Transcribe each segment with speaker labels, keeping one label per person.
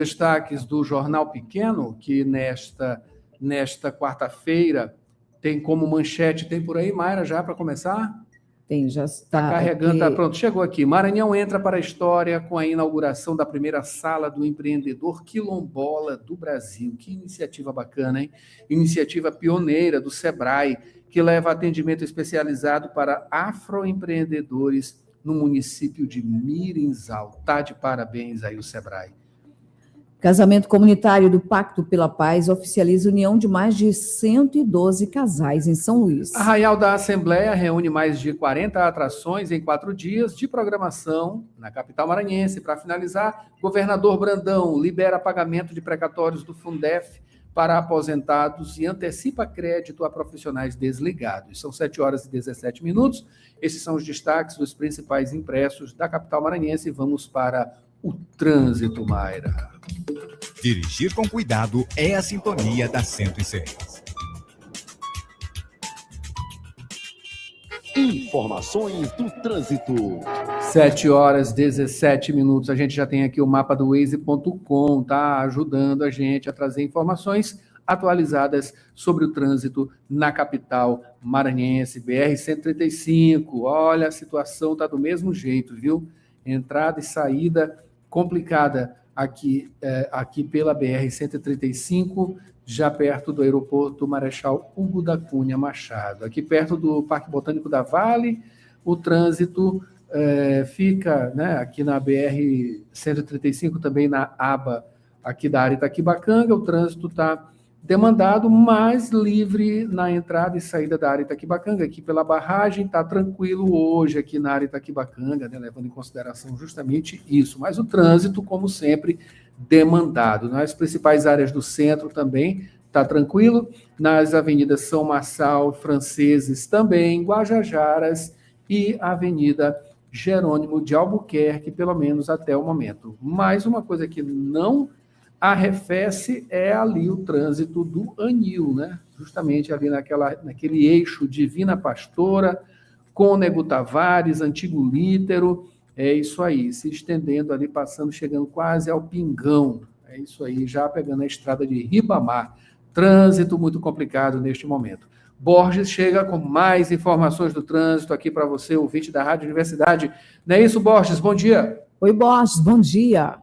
Speaker 1: Destaques do Jornal Pequeno, que nesta quarta-feira tem como manchete, tem por aí, Mayra, já para começar?
Speaker 2: Tem, já está
Speaker 1: carregando,
Speaker 2: aqui.
Speaker 1: Tá pronto, chegou aqui. Maranhão entra para a história com a inauguração da primeira sala do empreendedor quilombola do Brasil. Que iniciativa bacana, hein? Iniciativa pioneira do Sebrae, que leva atendimento especializado para afroempreendedores no município de Mirinzal. Tá de parabéns aí o Sebrae.
Speaker 2: Casamento comunitário do Pacto pela Paz oficializa união de mais de 112 casais em São Luís.
Speaker 1: Arraial da Assembleia reúne mais de 40 atrações em 4 dias de programação na capital maranhense. Para finalizar, governador Brandão libera pagamento de precatórios do Fundef para aposentados e antecipa crédito a profissionais desligados. São 7h17. Esses são os destaques dos principais impressos da capital maranhense. Vamos para o trânsito, Mayra.
Speaker 3: Dirigir com cuidado é a sintonia da 106.
Speaker 4: Informações do trânsito.
Speaker 1: 7h17. A gente já tem aqui o mapa do Waze.com, tá ajudando a gente a trazer informações atualizadas sobre o trânsito na capital maranhense. BR-135, olha, a situação tá do mesmo jeito, viu? Entrada e saída complicada aqui pela BR-135, já perto do aeroporto Marechal Hugo da Cunha Machado. Aqui perto do Parque Botânico da Vale, o trânsito fica, né, aqui na BR-135, também na aba aqui da área Itaquibacanga, o trânsito está demandado, mas livre na entrada e saída da área Itaquibacanga. Aqui pela barragem está tranquilo hoje aqui na área Itaquibacanga, né, levando em consideração justamente isso. Mas o trânsito, como sempre, demandado. Nas principais áreas do centro também está tranquilo. Nas avenidas São Marçal, Franceses também, Guajajaras e Avenida Jerônimo de Albuquerque, pelo menos até o momento. Mais uma coisa que não arrefece é ali o trânsito do Anil, né? Justamente ali naquele eixo Divina Pastora, Cônego Tavares, Antigo Lítero, é isso aí, se estendendo ali, passando, chegando quase ao Pingão, é isso aí, já pegando a estrada de Ribamar. Trânsito muito complicado neste momento. Borges chega com mais informações do trânsito aqui para você, ouvinte da Rádio Universidade. Não é isso, Borges? Bom dia.
Speaker 2: Oi, Borges, bom dia.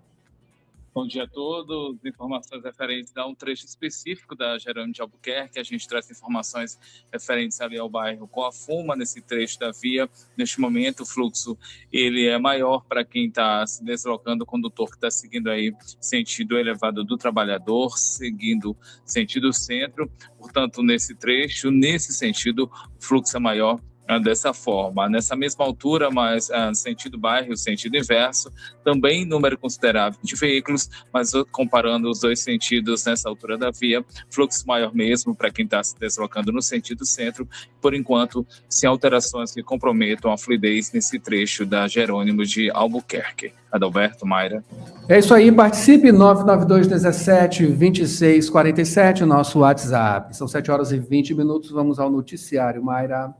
Speaker 5: Bom dia a todos. Informações referentes a um trecho específico da Jerônimo de Albuquerque. A gente traz informações referentes ali ao bairro Coa Fuma, nesse trecho da via. Neste momento, o fluxo ele é maior para quem está se deslocando, o condutor que está seguindo aí sentido elevado do Trabalhador, seguindo sentido centro. Portanto, nesse trecho, nesse sentido, o fluxo é maior dessa forma. Nessa mesma altura, mas sentido bairro, sentido inverso, também número considerável de veículos, mas comparando os dois sentidos nessa altura da via, fluxo maior mesmo para quem está se deslocando no sentido centro, por enquanto, sem alterações que comprometam a fluidez nesse trecho da Jerônimo de Albuquerque. Adalberto, Mayra.
Speaker 1: É isso aí, participe, 99217-2647, nosso WhatsApp. São 7h20, vamos ao noticiário, Mayra.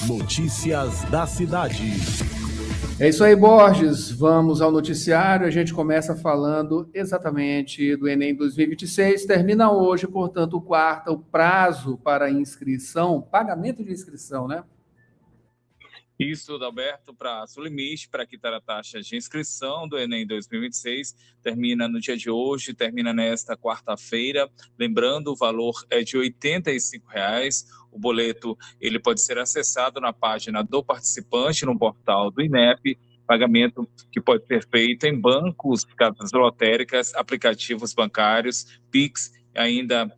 Speaker 4: Notícias da cidade.
Speaker 1: É isso aí, Borges. Vamos ao noticiário. A gente começa falando exatamente do Enem 2026. Termina hoje, portanto, o prazo para inscrição, pagamento de inscrição, né?
Speaker 5: Isso, Adalberto, prazo limite para quitar a taxa de inscrição do Enem 2026 termina no dia de hoje, termina nesta quarta-feira. Lembrando, o valor é de R$ 85. O boleto ele pode ser acessado na página do participante, no portal do INEP. Pagamento que pode ser feito em bancos, casas lotéricas, aplicativos bancários, Pix, ainda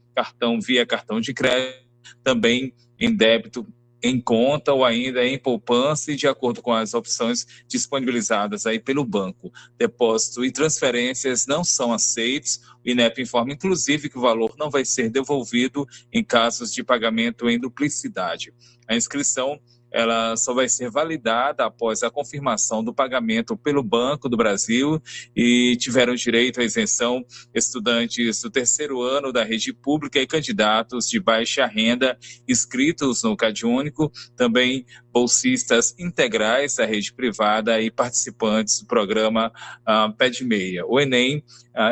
Speaker 5: via cartão de crédito, também em débito, em conta ou ainda em poupança e de acordo com as opções disponibilizadas aí pelo banco. Depósito e transferências não são aceitos. O INEP informa, inclusive, que o valor não vai ser devolvido em casos de pagamento em duplicidade. A inscrição ela só vai ser validada após a confirmação do pagamento pelo Banco do Brasil, e tiveram direito à isenção estudantes do terceiro ano da rede pública e candidatos de baixa renda inscritos no CadÚnico, também bolsistas integrais da rede privada e participantes do programa Pé de Meia. O Enem,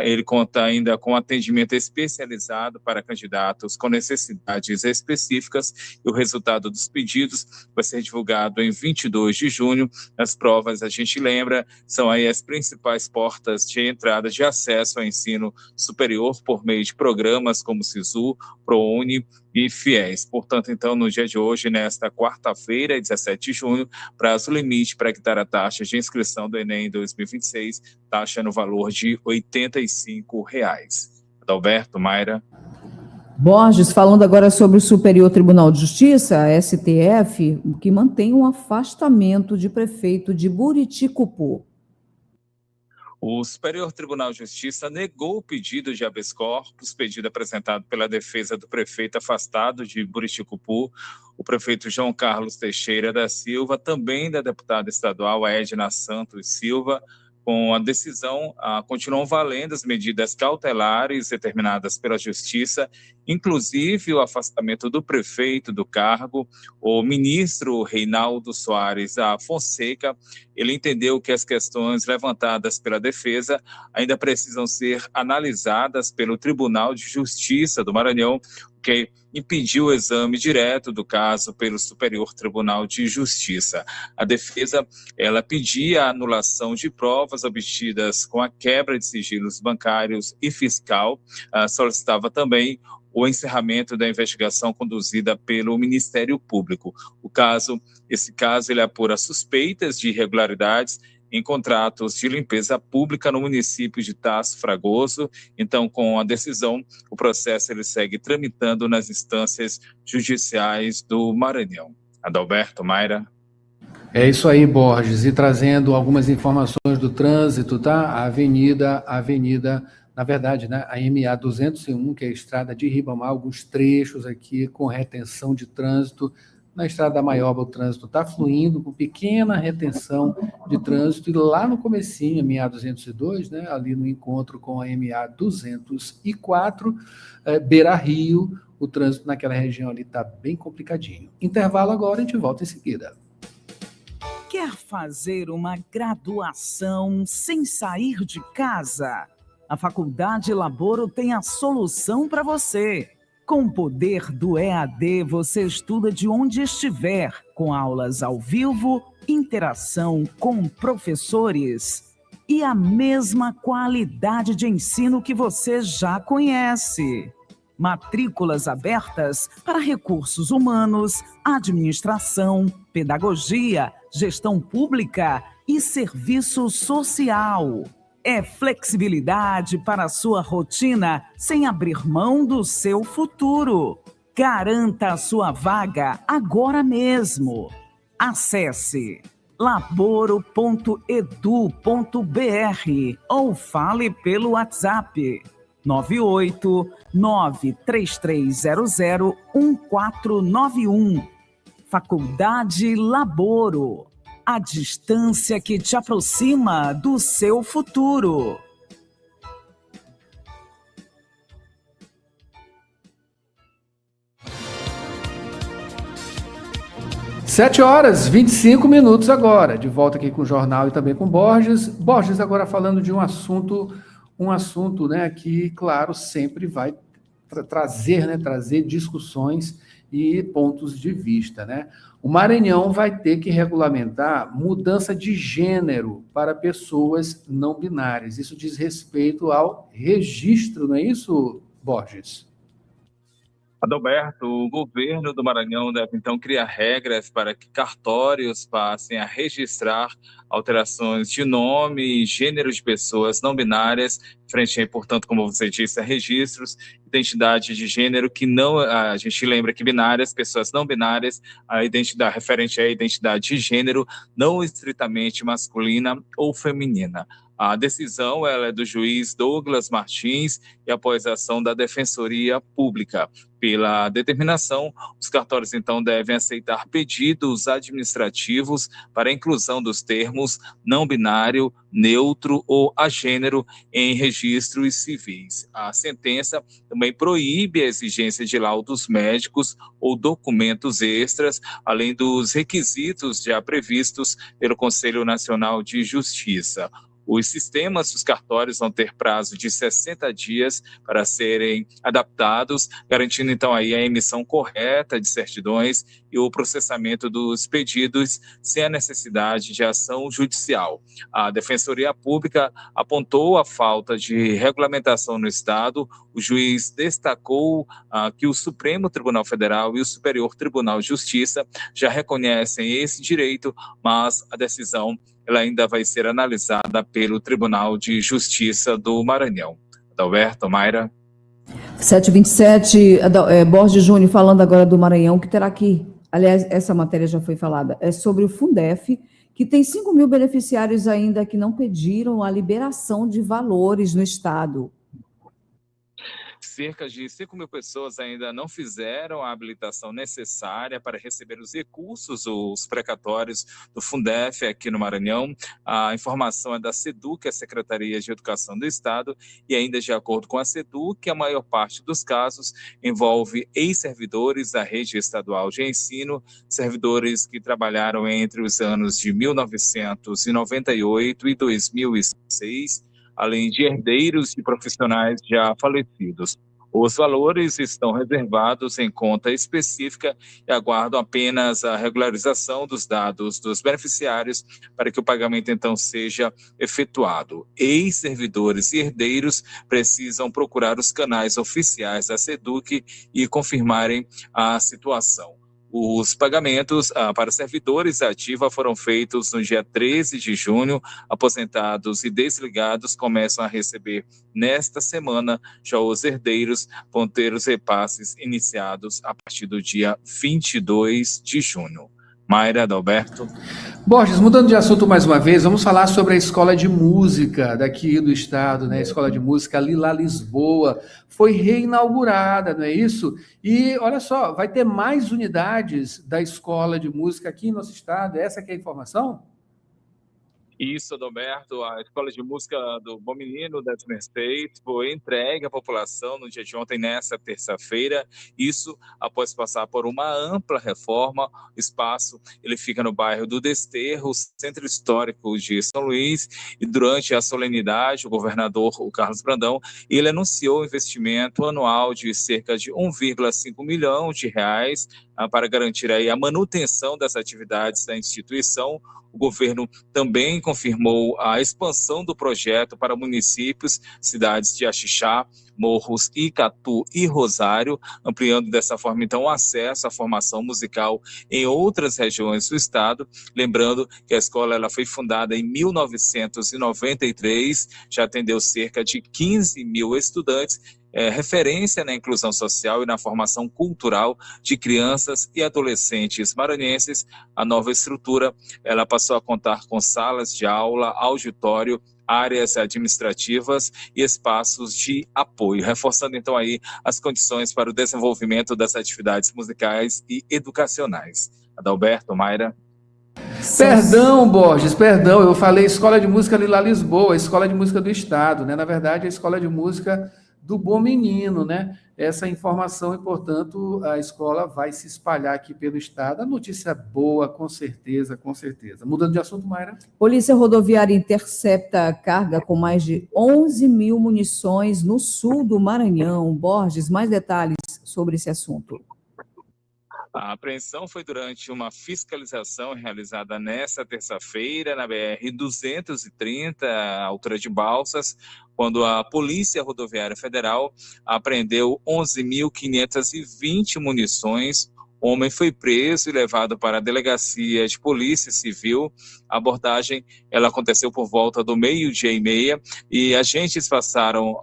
Speaker 5: ele conta ainda com atendimento especializado para candidatos com necessidades específicas, e o resultado dos pedidos vai ser divulgado em 22 de junho. As provas, a gente lembra, são aí as principais portas de entrada de acesso ao ensino superior por meio de programas como SISU, ProUni e FIES. Portanto, então, no dia de hoje, nesta quarta-feira, 17 de junho, prazo limite para quitar a taxa de inscrição do Enem 2026, taxa no valor de R$ 85. Adalberto, Mayra.
Speaker 2: Borges, falando agora sobre o Superior Tribunal de Justiça, a STF, que mantém um afastamento de prefeito de Buriticupu.
Speaker 5: O Superior Tribunal de Justiça negou o pedido de habeas corpus, pedido apresentado pela defesa do prefeito afastado de Buriticupu, o prefeito João Carlos Teixeira da Silva, também da deputada estadual Edna Santos Silva. Com a decisão, continuam valendo as medidas cautelares determinadas pela Justiça, inclusive o afastamento do prefeito do cargo. O ministro Reinaldo Soares da Fonseca, ele entendeu que as questões levantadas pela defesa ainda precisam ser analisadas pelo Tribunal de Justiça do Maranhão, que impediu o exame direto do caso pelo Superior Tribunal de Justiça. A defesa, ela pedia a anulação de provas obtidas com a quebra de sigilos bancários e fiscal, solicitava também o encerramento da investigação conduzida pelo Ministério Público. Esse caso, ele apura suspeitas de irregularidades em contratos de limpeza pública no município de Tasso Fragoso. Então, com a decisão, o processo ele segue tramitando nas instâncias judiciais do Maranhão. Adalberto, Mayra.
Speaker 1: É isso aí, Borges. E trazendo algumas informações do trânsito, tá? A avenida, na verdade, né? A MA 201, que é a estrada de Ribamar, alguns trechos aqui com retenção de trânsito. Na Estrada da Maioba, o trânsito está fluindo com pequena retenção de trânsito, e lá no comecinho, a MA 202, né, ali no encontro com a MA 204, Beira Rio, o trânsito naquela região ali está bem complicadinho. Intervalo agora, a gente volta em seguida.
Speaker 6: Quer fazer uma graduação sem sair de casa? A Faculdade Laboro tem a solução para você. Com o poder do EAD, você estuda de onde estiver, com aulas ao vivo, interação com professores e a mesma qualidade de ensino que você já conhece. Matrículas abertas para recursos humanos, administração, pedagogia, gestão pública e serviço social. É flexibilidade para a sua rotina sem abrir mão do seu futuro. Garanta a sua vaga agora mesmo. Acesse laboro.edu.br ou fale pelo WhatsApp 98933001491. Faculdade Laboro. A distância que te aproxima do seu futuro.
Speaker 1: 7h25 agora, de volta aqui com o Jornal e também com Borges. Borges agora falando de um assunto, né, que, claro, sempre vai trazer discussões e pontos de vista, né? O Maranhão vai ter que regulamentar mudança de gênero para pessoas não binárias. Isso diz respeito ao registro, não é isso, Borges?
Speaker 5: Adalberto, o governo do Maranhão deve então criar regras para que cartórios passem a registrar alterações de nome e gênero de pessoas não binárias, frente aí, portanto, como você disse, a registros, identidade de gênero, que não, a gente lembra que binárias, pessoas não binárias, a identidade referente à identidade de gênero, não estritamente masculina ou feminina. A decisão ela é do juiz Douglas Martins e após a ação da Defensoria Pública. Pela determinação, os cartórios então devem aceitar pedidos administrativos para a inclusão dos termos não binário, neutro ou agênero em registros civis. A sentença também proíbe a exigência de laudos médicos ou documentos extras, além dos requisitos já previstos pelo Conselho Nacional de Justiça. Os sistemas dos cartórios vão ter prazo de 60 dias para serem adaptados, garantindo então aí a emissão correta de certidões e o processamento dos pedidos sem a necessidade de ação judicial. A Defensoria Pública apontou a falta de regulamentação no Estado. O juiz destacou que o Supremo Tribunal Federal e o Superior Tribunal de Justiça já reconhecem esse direito, mas a decisão ela ainda vai ser analisada pelo Tribunal de Justiça do Maranhão. Adalberto, Mayra.
Speaker 2: 7h27, Borges Júnior falando agora do Maranhão, que terá que, aliás, essa matéria já foi falada, é sobre o Fundef, que tem 5 mil beneficiários ainda que não pediram a liberação de valores no Estado.
Speaker 5: Cerca de 5 mil pessoas ainda não fizeram a habilitação necessária para receber os recursos, os precatórios do Fundef aqui no Maranhão. A informação é da SEDUC, a Secretaria de Educação do Estado, e ainda de acordo com a SEDUC, a maior parte dos casos envolve ex-servidores da rede estadual de ensino, servidores que trabalharam entre os anos de 1998 e 2006, além de herdeiros de profissionais já falecidos. Os valores estão reservados em conta específica e aguardam apenas a regularização dos dados dos beneficiários para que o pagamento, então, seja efetuado. Ex-servidores e herdeiros precisam procurar os canais oficiais da SEDUC e confirmarem a situação. Os pagamentos para servidores ativos foram feitos no dia 13 de junho. Aposentados e desligados começam a receber nesta semana. Já os herdeiros vão ter os repasses iniciados a partir do dia 22 de junho. Mayra, Adalberto.
Speaker 1: Borges, mudando de assunto mais uma vez, vamos falar sobre a Escola de Música daqui do estado, né? A Escola de Música Lila Lisboa foi reinaugurada, não é isso? E olha só, vai ter mais unidades da Escola de Música aqui no nosso estado, essa que é a informação?
Speaker 5: Isso, Adalberto, a Escola de Música do Bom Menino das Mercedes foi entregue à população no dia de ontem, nessa terça-feira. Isso após passar por uma ampla reforma. O espaço ele fica no bairro do Desterro, centro histórico de São Luís, e durante a solenidade, o governador, o Carlos Brandão, ele anunciou um investimento anual de cerca de 1,5 milhão de reais para garantir aí a manutenção das atividades da instituição. O governo também confirmou a expansão do projeto para municípios, cidades de Axixá, Morros, Icatu e Rosário, ampliando dessa forma, então, o acesso à formação musical em outras regiões do estado. Lembrando que a escola ela foi fundada em 1993, já atendeu cerca de 15 mil estudantes, referência na inclusão social e na formação cultural de crianças e adolescentes maranhenses. A nova estrutura ela passou a contar com salas de aula, auditório, áreas administrativas e espaços de apoio, reforçando então aí as condições para o desenvolvimento das atividades musicais e educacionais. Adalberto, Mayra.
Speaker 1: Perdão, Borges, perdão, eu falei Escola de Música Lila Lisboa, Escola de Música do Estado, né? Na verdade, a Escola de Música do Bom Menino, né? Essa informação e, portanto, a escola vai se espalhar aqui pelo estado. A notícia boa, com certeza, com certeza. Mudando de assunto, Mayra.
Speaker 2: Polícia Rodoviária intercepta carga com mais de 11 mil munições no sul do Maranhão. Borges, mais detalhes sobre esse assunto.
Speaker 5: A apreensão foi durante uma fiscalização realizada nesta terça-feira na BR-230, à altura de Balsas, quando a Polícia Rodoviária Federal apreendeu 11.520 munições. O homem foi preso e levado para a Delegacia de Polícia Civil. A abordagem ela aconteceu por volta do 12:30 e agentes passaram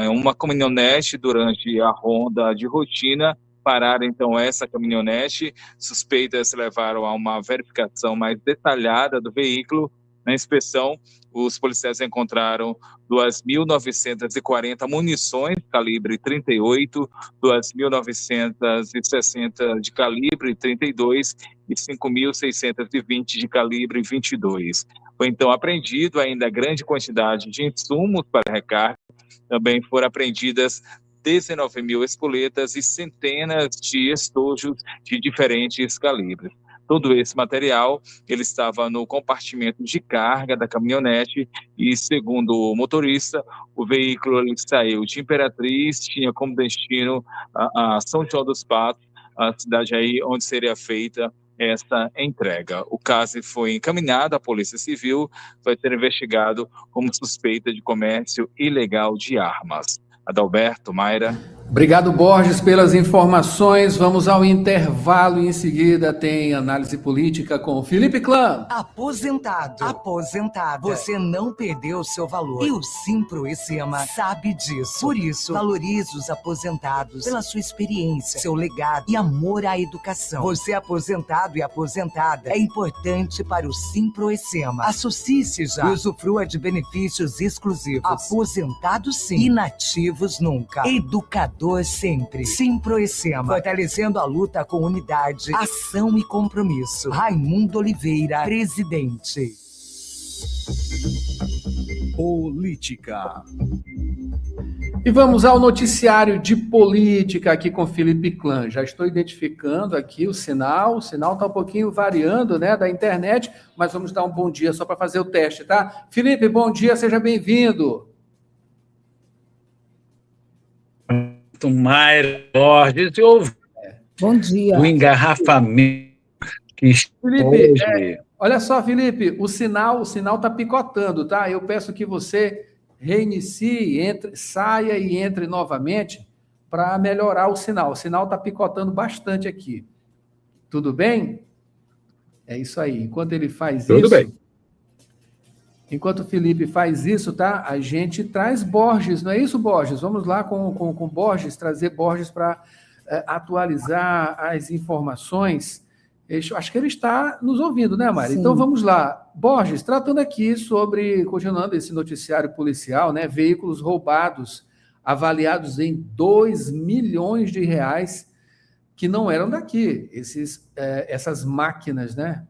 Speaker 5: uma caminhonete durante a ronda de rotina. Pararam, então, essa caminhonete. Suspeitas levaram a uma verificação mais detalhada do veículo. Na inspeção, os policiais encontraram 2.940 munições calibre 38, 2.960 de calibre 32 e 5.620 de calibre 22. Foi então apreendido ainda grande quantidade de insumos para recarga. Também foram apreendidas 19 mil espoletas e centenas de estojos de diferentes calibres. Todo esse material ele estava no compartimento de carga da caminhonete e, segundo o motorista, o veículo ele saiu de Imperatriz, tinha como destino a São João dos Patos, a cidade aí onde seria feita essa entrega. O caso foi encaminhado à Polícia Civil, vai ser investigado como suspeita de comércio ilegal de armas. Adalberto, Mayra.
Speaker 1: Obrigado, Borges, pelas informações. Vamos ao intervalo e em seguida tem análise política com Felipe Clã.
Speaker 7: Aposentado, aposentada, você não perdeu seu valor. E o Simproecema sabe disso. Por isso, valorize os aposentados pela sua experiência, seu legado e amor à educação. Você aposentado e aposentada é importante para o Simproecema. Associe-se já e usufrua de benefícios exclusivos. Aposentado sim, inativos nunca. Educador sempre. Simproecema, fortalecendo a luta com unidade, ação e compromisso. Raimundo Oliveira, presidente.
Speaker 4: Política.
Speaker 1: E vamos ao noticiário de política aqui com Felipe Clã. Já estou identificando aqui o sinal está um pouquinho variando, né, da internet, mas vamos dar um bom dia só para fazer o teste, tá? Felipe, bom dia, seja bem-vindo.
Speaker 8: Mayra, Borges, houve
Speaker 2: Bom dia.
Speaker 8: o engarrafamento que
Speaker 1: Felipe,
Speaker 8: hoje...
Speaker 1: olha só, Felipe, o sinal está picotando, tá? Eu peço que você reinicie, saia e entre novamente para melhorar o sinal. O sinal está picotando bastante aqui. Tudo bem? É isso aí. Enquanto ele faz
Speaker 8: Tudo
Speaker 1: isso...
Speaker 8: bem.
Speaker 1: Enquanto o Felipe faz isso, tá? A gente traz Borges, não é isso, Borges? Vamos lá com Borges, trazer Borges para atualizar as informações. Acho que ele está nos ouvindo, né, Mari?
Speaker 2: Sim.
Speaker 1: Então vamos lá. Borges, tratando aqui continuando esse noticiário policial, né? Veículos roubados, avaliados em 2 milhões de reais, que não eram daqui. Essas máquinas, né?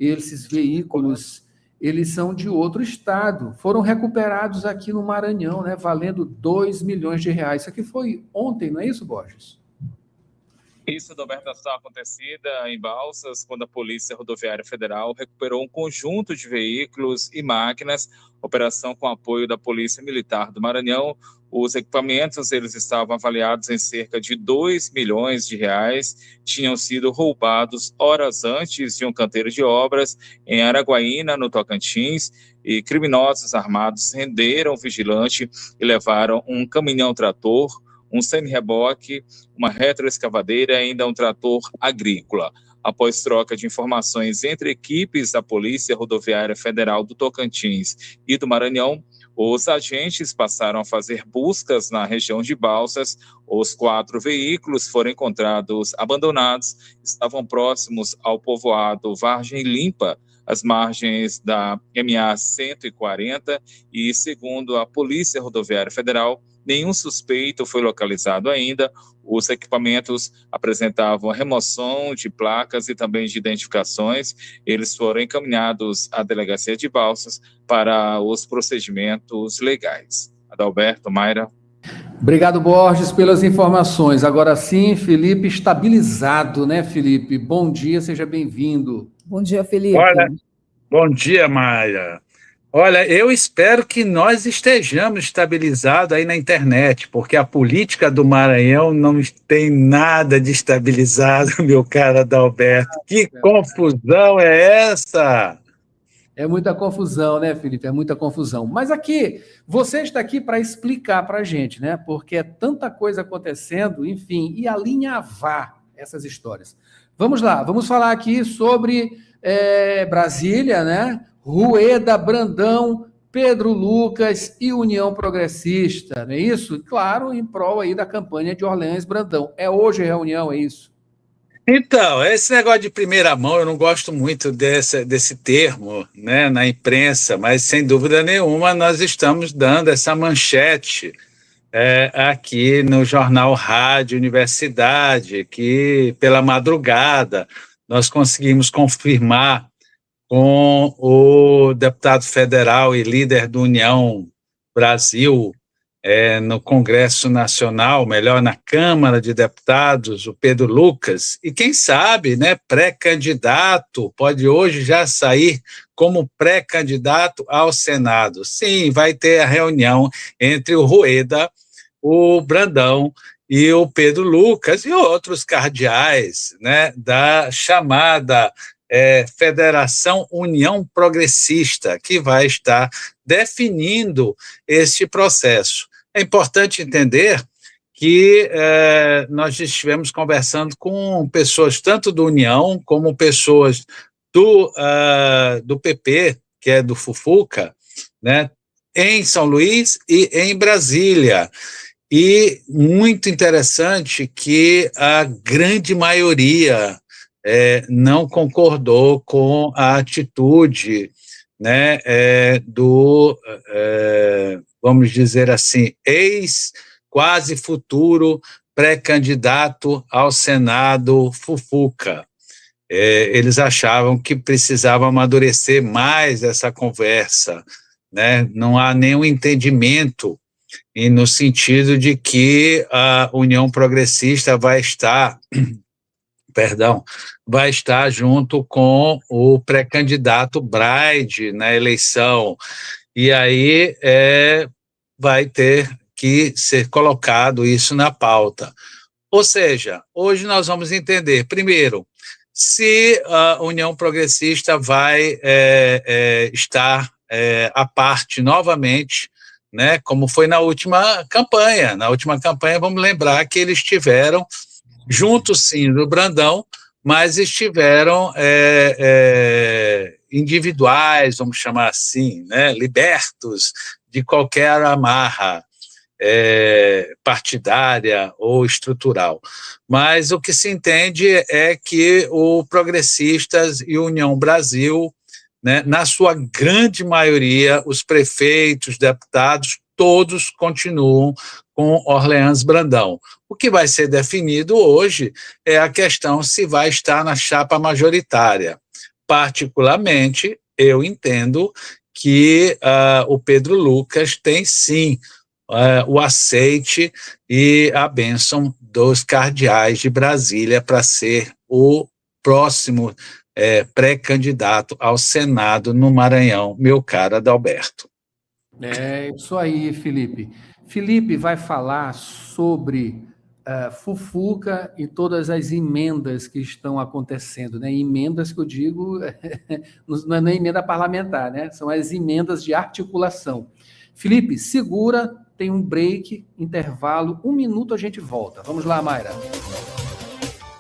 Speaker 1: Esses veículos... eles são de outro estado, foram recuperados aqui no Maranhão, né, valendo 2 milhões de reais. Isso aqui foi ontem, não é isso, Borges?
Speaker 5: Isso, Adalberto, está acontecida em Balsas, quando a Polícia Rodoviária Federal recuperou um conjunto de veículos e máquinas, operação com apoio da Polícia Militar do Maranhão. Os equipamentos, eles estavam avaliados em cerca de 2 milhões de reais, tinham sido roubados horas antes de um canteiro de obras em Araguaína, no Tocantins, e criminosos armados renderam o vigilante e levaram um caminhão-trator, um semi-reboque, uma retroescavadeira e ainda um trator agrícola. Após troca de informações entre equipes da Polícia Rodoviária Federal do Tocantins e do Maranhão, os agentes passaram a fazer buscas na região de Balsas. Os 4 veículos foram encontrados abandonados, estavam próximos ao povoado Vargem Limpa, às margens da MA 140, e segundo a Polícia Rodoviária Federal, nenhum suspeito foi localizado ainda. Os equipamentos apresentavam remoção de placas e também de identificações. Eles foram encaminhados à Delegacia de Balsas para os procedimentos legais. Adalberto, Mayra.
Speaker 1: Obrigado, Borges, pelas informações. Agora sim, Felipe, estabilizado, né, Felipe? Bom dia, seja bem-vindo.
Speaker 2: Bom dia, Felipe.
Speaker 8: Olha, bom dia, Mayra. Olha, eu espero que nós estejamos estabilizados aí na internet, porque a política do Maranhão não tem nada de estabilizado, meu caro Adalberto. Que confusão é essa?
Speaker 1: É muita confusão, né, Felipe? É muita confusão. Mas aqui, você está aqui para explicar para a gente, né? Porque é tanta coisa acontecendo, enfim, e alinhavar essas histórias. Vamos lá, vamos falar aqui sobre Brasília, né? Rueda, Brandão, Pedro Lucas e União Progressista, não é isso? Claro, em prol aí da campanha de Orleans Brandão. É hoje a reunião, é isso?
Speaker 8: Então, esse negócio de primeira mão, eu não gosto muito desse termo, né, na imprensa, mas sem dúvida nenhuma nós estamos dando essa manchete aqui no jornal Rádio Universidade, que pela madrugada nós conseguimos confirmar com o deputado federal e líder do União Brasil, no Congresso Nacional, melhor, na Câmara de Deputados, o Pedro Lucas, e quem sabe, né, pré-candidato, pode hoje já sair como pré-candidato ao Senado. Sim, vai ter a reunião entre o Rueda, o Brandão e o Pedro Lucas e outros cardeais, né, da chamada Federação União Progressista, que vai estar definindo este processo. É importante entender que nós estivemos conversando com pessoas tanto do União como pessoas do PP, que é do Fufuca, né, em São Luís e em Brasília. E muito interessante que a grande maioria não concordou com a atitude, né, vamos dizer assim, quase futuro pré-candidato ao Senado Fufuca. Eles achavam que precisava amadurecer mais essa conversa, né? Não há nenhum entendimento e no sentido de que a União Progressista vai estar junto com o pré-candidato Braide na eleição, e aí vai ter que ser colocado isso na pauta. Ou seja, hoje nós vamos entender, primeiro, se a União Progressista vai estar à parte novamente, né, como foi na última campanha. Na última campanha, vamos lembrar que eles estiveram juntos, sim, do Brandão, mas estiveram individuais, vamos chamar assim, né, libertos de qualquer amarra partidária ou estrutural. Mas o que se entende é que o Progressistas e União Brasil, né, na sua grande maioria, os prefeitos, deputados, todos continuam com Orleans Brandão. O que vai ser definido hoje é a questão se vai estar na chapa majoritária. Particularmente, eu entendo que o Pedro Lucas tem, sim, o aceite e a bênção dos cardeais de Brasília para ser o próximo pré-candidato ao Senado no Maranhão, meu caro Adalberto.
Speaker 1: É isso aí, Felipe. Felipe vai falar sobre Fufuca e todas as emendas que estão acontecendo, né? Emendas que eu digo, não é nem emenda parlamentar, né? São as emendas de articulação. Felipe, segura, tem um break, intervalo, 1 minuto a gente volta. Vamos lá, Mayra.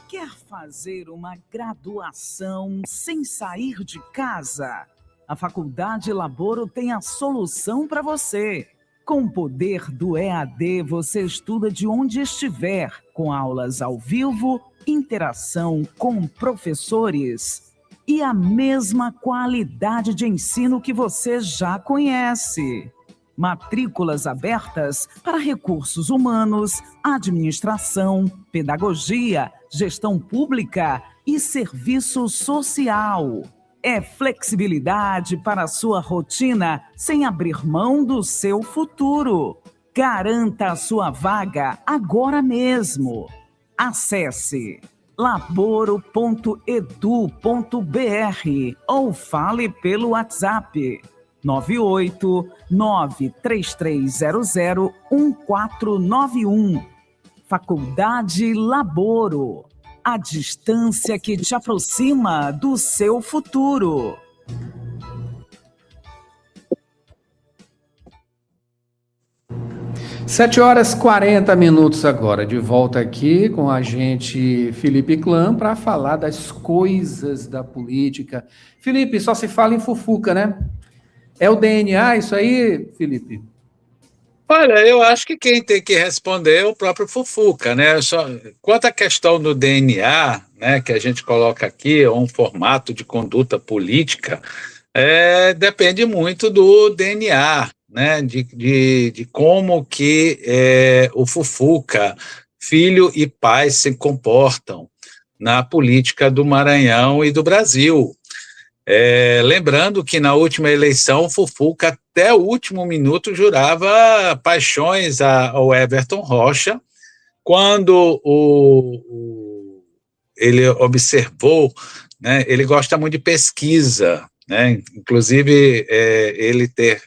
Speaker 6: Quer fazer uma graduação sem sair de casa? A Faculdade Laboro tem a solução para você. Com o poder do EAD, você estuda de onde estiver, com aulas ao vivo, interação com professores e a mesma qualidade de ensino que você já conhece. Matrículas abertas para recursos humanos, administração, pedagogia, gestão pública e serviço social. É flexibilidade para a sua rotina sem abrir mão do seu futuro. Garanta a sua vaga agora mesmo. Acesse laboro.edu.br ou fale pelo WhatsApp 98933001491. Faculdade Laboro. A distância que te aproxima do seu futuro.
Speaker 1: Sete horas 40 minutos agora, de volta aqui com a gente Felipe Clã para falar das coisas da política. Felipe, só se fala em Fufuca, né? É o DNA isso aí, Felipe?
Speaker 8: Olha, eu acho que quem tem que responder é o próprio Fufuca, né? Quanto à questão do DNA, né, que a gente coloca aqui, ou um formato de conduta política, depende muito do DNA, né, de como que o Fufuca, filho e pai, se comportam na política do Maranhão e do Brasil. Lembrando que na última eleição o Fufuca até o último minuto jurava paixões ao Everton Rocha, quando ele observou, né, ele gosta muito de pesquisa, né, inclusive ele ter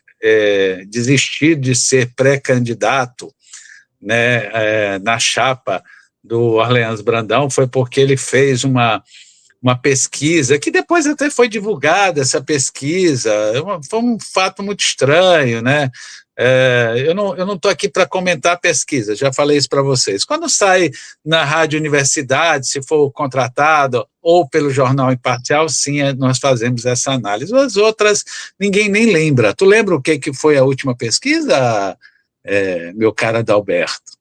Speaker 8: desistido de ser pré-candidato, né, na chapa do Orleans Brandão foi porque ele fez uma pesquisa, que depois até foi divulgada, essa pesquisa, foi um fato muito estranho, né? Eu não estou aqui para comentar a pesquisa, já falei isso para vocês. Quando sai na Rádio Universidade, se for contratado, ou pelo Jornal Imparcial, sim, nós fazemos essa análise. As outras, ninguém nem lembra. Tu lembra o que foi a última pesquisa, meu cara Adalberto?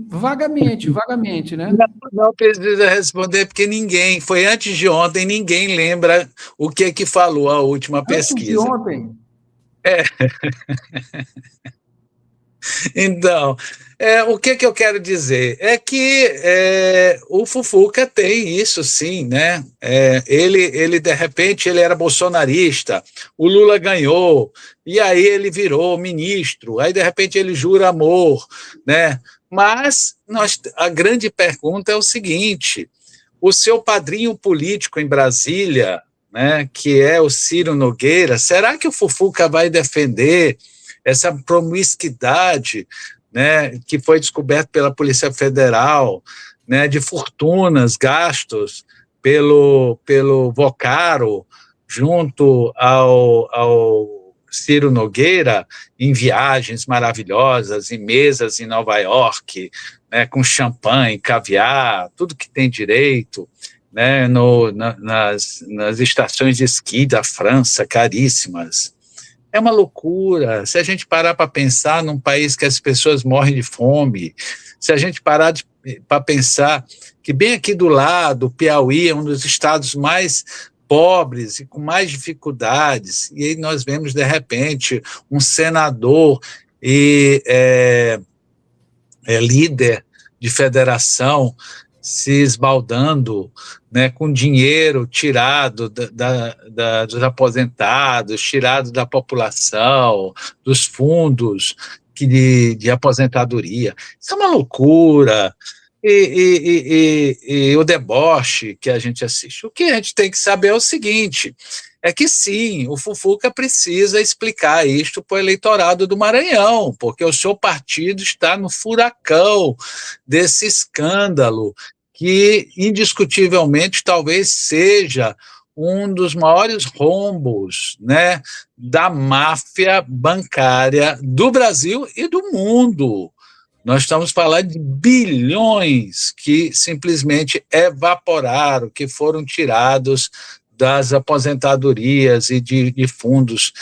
Speaker 1: Vagamente, né?
Speaker 8: Não precisa responder, porque foi antes de ontem, ninguém lembra o que falou a última pesquisa.
Speaker 1: Antes de ontem?
Speaker 8: Então, o que eu quero dizer é que o Fufuca tem isso, sim, né? Ele, de repente, ele era bolsonarista, o Lula ganhou, e aí ele virou ministro, aí, de repente, ele jura amor, né? Mas a grande pergunta é o seguinte: o seu padrinho político em Brasília, né, que é o Ciro Nogueira, será que o Fufuca vai defender essa promiscuidade, né, que foi descoberto pela Polícia Federal, né, de fortunas, gastos pelo Vocaro, junto ao Ciro Nogueira, em viagens maravilhosas, em mesas em Nova York, né, com champanhe, caviar, tudo que tem direito, né, nas estações de esqui da França, caríssimas. É uma loucura. Se a gente parar para pensar num país que as pessoas morrem de fome, se a gente parar para pensar que bem aqui do lado, Piauí é um dos estados mais pobres e com mais dificuldades, e aí nós vemos, de repente, um senador e líder de federação se esbaldando, né, com dinheiro tirado dos aposentados, tirado da população, dos fundos de aposentadoria. Isso é uma loucura. E o deboche que a gente assiste. O que a gente tem que saber é o seguinte, é que sim, o Fufuca precisa explicar isto para o eleitorado do Maranhão, porque o seu partido está no furacão desse escândalo, que indiscutivelmente talvez seja um dos maiores rombos, né, da máfia bancária do Brasil e do mundo. Nós estamos falando de bilhões que simplesmente evaporaram, que foram tirados das aposentadorias e de fundos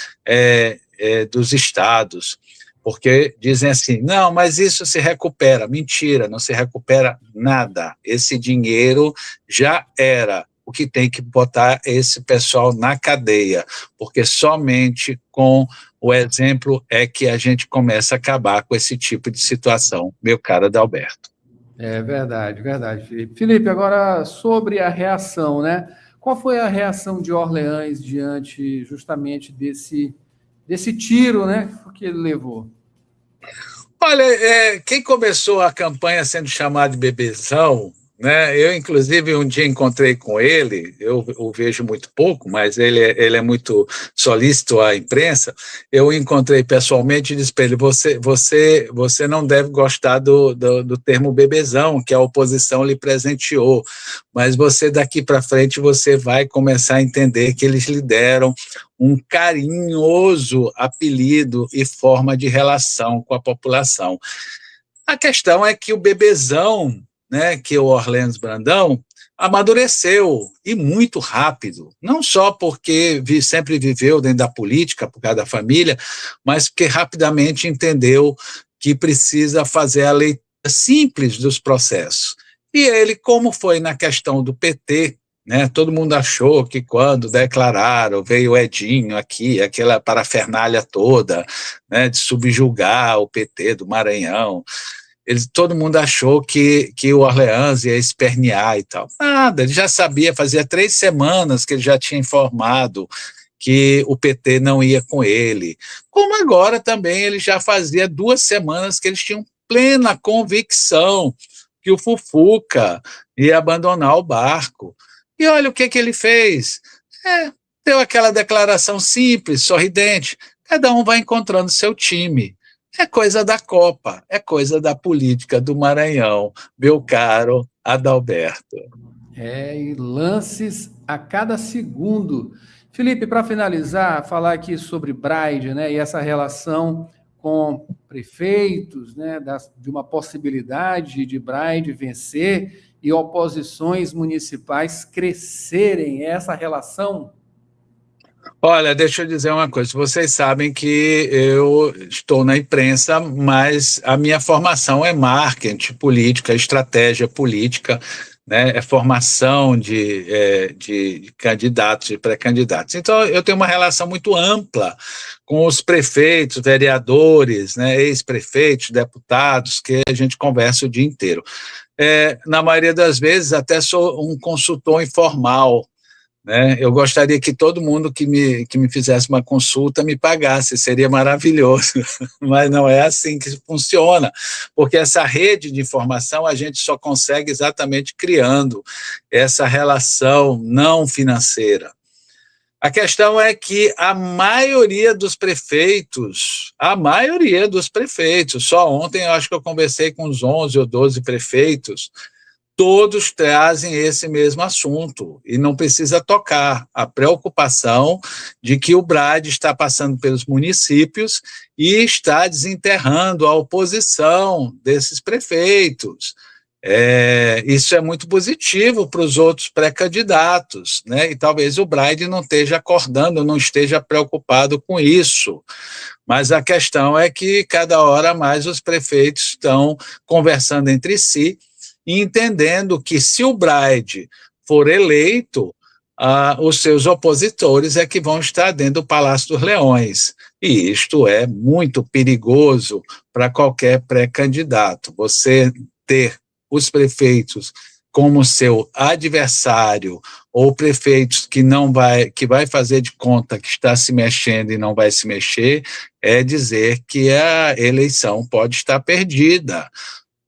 Speaker 8: dos estados, porque dizem assim, não, mas isso se recupera. Mentira, não se recupera nada. Esse dinheiro já era. O que tem que botar esse pessoal na cadeia, porque somente com o exemplo é que a gente começa a acabar com esse tipo de situação, meu caro Adalberto.
Speaker 1: É verdade, Felipe. Felipe, agora sobre a reação, né? Qual foi a reação de Orleans diante justamente desse tiro, né, que ele levou?
Speaker 8: Olha, quem começou a campanha sendo chamado de bebezão, né? Eu, inclusive, um dia encontrei com ele, eu o vejo muito pouco, mas ele é muito solícito à imprensa. Eu o encontrei pessoalmente e disse para ele, você não deve gostar do termo bebezão, que a oposição lhe presenteou, mas você daqui para frente você vai começar a entender que eles lhe deram um carinhoso apelido e forma de relação com a população. A questão é que o bebezão né, que o Orleans Brandão, amadureceu, e muito rápido, não só porque sempre viveu dentro da política, por causa da família, mas porque rapidamente entendeu que precisa fazer a leitura simples dos processos. E ele, como foi na questão do PT, né, todo mundo achou que quando declararam, veio o Edinho aqui, aquela parafernália toda, né, de subjugar o PT do Maranhão, todo mundo achou que o Orleans ia espernear e tal. Nada, ele já sabia, fazia 3 semanas que ele já tinha informado que o PT não ia com ele. Como agora também ele já fazia 2 semanas que eles tinham plena convicção que o Fufuca ia abandonar o barco. E olha o que ele fez. Deu aquela declaração simples, sorridente, cada um vai encontrando seu time. É coisa da Copa, é coisa da política do Maranhão, meu caro Adalberto.
Speaker 1: E lances a cada segundo. Felipe, para finalizar, falar aqui sobre Braide, né, e essa relação com prefeitos, né, de uma possibilidade de Braide vencer e oposições municipais crescerem, essa relação?
Speaker 8: Olha, deixa eu dizer uma coisa, vocês sabem que eu estou na imprensa, mas a minha formação é marketing, política, estratégia política, né, é formação de candidatos e pré-candidatos. Então, eu tenho uma relação muito ampla com os prefeitos, vereadores, né, ex-prefeitos, deputados, que a gente conversa o dia inteiro. Na maioria das vezes, até sou um consultor informal, né? Eu gostaria que todo mundo que me fizesse uma consulta me pagasse, seria maravilhoso, mas não é assim que funciona, porque essa rede de informação a gente só consegue exatamente criando essa relação não financeira. A questão é que a maioria dos prefeitos, só ontem eu acho que eu conversei com uns 11 ou 12 prefeitos, todos trazem esse mesmo assunto e não precisa tocar a preocupação de que o Braide está passando pelos municípios e está desenterrando a oposição desses prefeitos. Isso é muito positivo para os outros pré-candidatos, né? E talvez o Braide não esteja acordando, não esteja preocupado com isso. Mas a questão é que cada hora mais os prefeitos estão conversando entre si e entendendo que se o Braide for eleito, os seus opositores é que vão estar dentro do Palácio dos Leões. E isto é muito perigoso para qualquer pré-candidato. Você ter os prefeitos como seu adversário ou prefeitos que vai fazer de conta que está se mexendo e não vai se mexer, é dizer que a eleição pode estar perdida.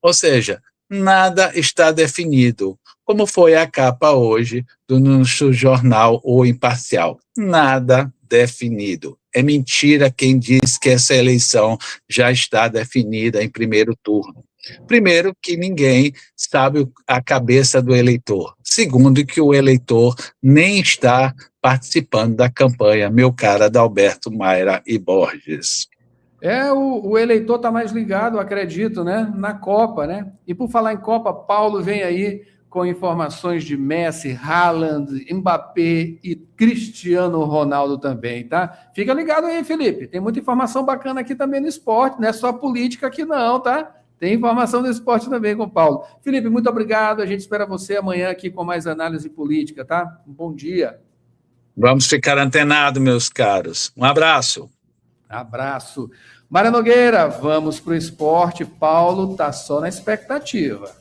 Speaker 8: Ou seja, nada está definido, como foi a capa hoje do nosso jornal O Imparcial. Nada definido. É mentira quem diz que essa eleição já está definida em primeiro turno. Primeiro, que ninguém sabe a cabeça do eleitor. Segundo, que o eleitor nem está participando da campanha, meu caro Adalberto Mayra e Borges.
Speaker 1: O eleitor está mais ligado, acredito, né, na Copa, né? E por falar em Copa, Paulo vem aí com informações de Messi, Haaland, Mbappé e Cristiano Ronaldo também, tá? Fica ligado aí, Felipe. Tem muita informação bacana aqui também no esporte, não é só política aqui não, tá? Tem informação do esporte também com o Paulo. Felipe, muito obrigado. A gente espera você amanhã aqui com mais análise política, tá? Um bom dia.
Speaker 8: Vamos ficar antenados, meus caros. Um abraço.
Speaker 1: Abraço. Mara Nogueira, vamos para o esporte. Paulo está só na expectativa.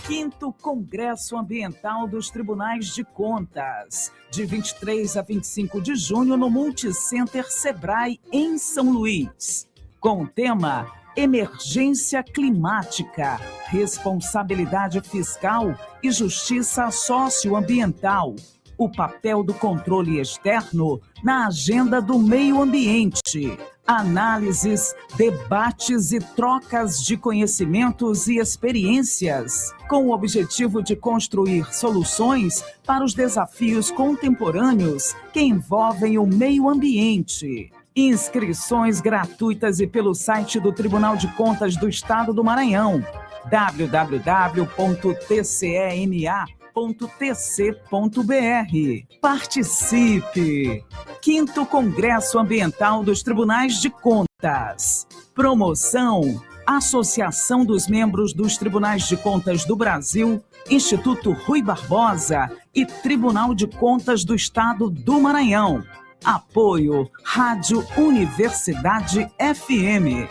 Speaker 6: 5º Congresso Ambiental dos Tribunais de Contas, de 23 a 25 de junho no Multicenter Sebrae, em São Luís. Com o tema Emergência Climática, Responsabilidade Fiscal e Justiça Socioambiental. O papel do controle externo na agenda do meio ambiente. Análises, debates e trocas de conhecimentos e experiências, com o objetivo de construir soluções para os desafios contemporâneos que envolvem o meio ambiente. Inscrições gratuitas e pelo site do Tribunal de Contas do Estado do Maranhão. www.tcena.tc.br. Participe! 5º Congresso Ambiental dos Tribunais de Contas. Promoção: Associação dos Membros dos Tribunais de Contas do Brasil, Instituto Rui Barbosa e Tribunal de Contas do Estado do Maranhão. Apoio Rádio Universidade FM.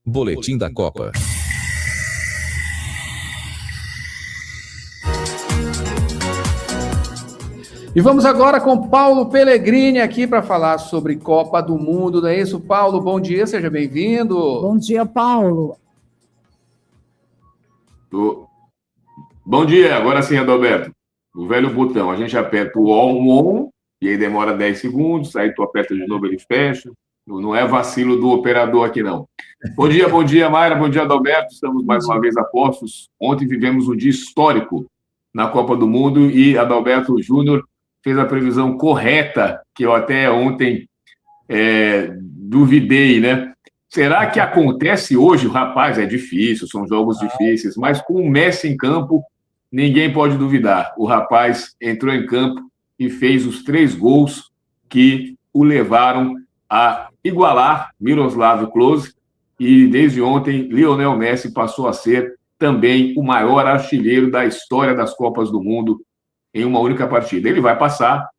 Speaker 9: Boletim da Copa.
Speaker 1: E vamos agora com Paulo Pellegrini aqui para falar sobre Copa do Mundo, não é isso, Paulo? Bom dia, seja bem-vindo.
Speaker 2: Bom dia, Paulo.
Speaker 10: Bom dia, agora sim, Adalberto. O velho botão, a gente aperta o on, e aí demora 10 segundos, aí tu aperta de novo, ele fecha. Não é vacilo do operador aqui, não. Bom dia, Mayra, bom dia, Adalberto. Estamos mais uma vez a postos. Ontem vivemos um dia histórico na Copa do Mundo e Adalberto Júnior fez a previsão correta, que eu até ontem duvidei, né? Será que acontece hoje? Rapaz, é difícil, são jogos difíceis, mas com o Messi em campo, ninguém pode duvidar. O rapaz entrou em campo e fez os 3 gols que o levaram a igualar Miroslav Klose, e desde ontem Lionel Messi passou a ser também o maior artilheiro da história das Copas do Mundo em uma única partida. Ele vai passar,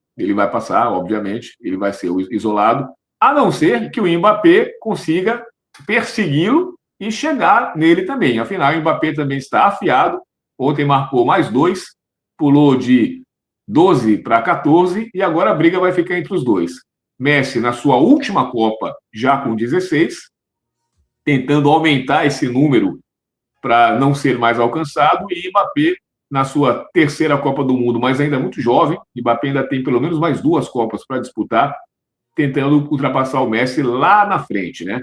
Speaker 10: obviamente, ele vai ser o isolado, a não ser que o Mbappé consiga persegui-lo e chegar nele também. Afinal, o Mbappé também está afiado, ontem marcou mais 2, pulou de 12 para 14, e agora a briga vai ficar entre os dois. Messi, na sua última Copa, já com 16, tentando aumentar esse número para não ser mais alcançado, e Mbappé, na sua 3ª Copa do Mundo, mas ainda muito jovem, Mbappé ainda tem pelo menos mais 2 Copas para disputar, tentando ultrapassar o Messi lá na frente, né?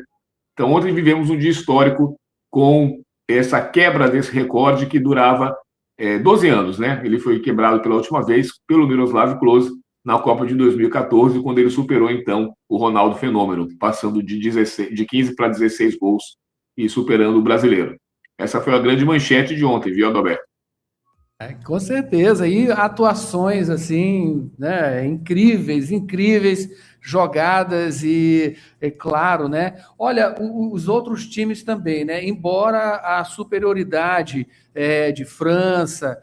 Speaker 10: Então, ontem vivemos um dia histórico com essa quebra desse recorde que durava 12 anos, né? Ele foi quebrado pela última vez pelo Miroslav Klose na Copa de 2014, quando ele superou, então, o Ronaldo Fenômeno, passando de 15 para 16 gols e superando o brasileiro. Essa foi a grande manchete de ontem, viu, Adalberto?
Speaker 1: Com certeza, e atuações assim, né, incríveis, jogadas e, é claro, né, olha, os outros times também, né, embora a superioridade de França,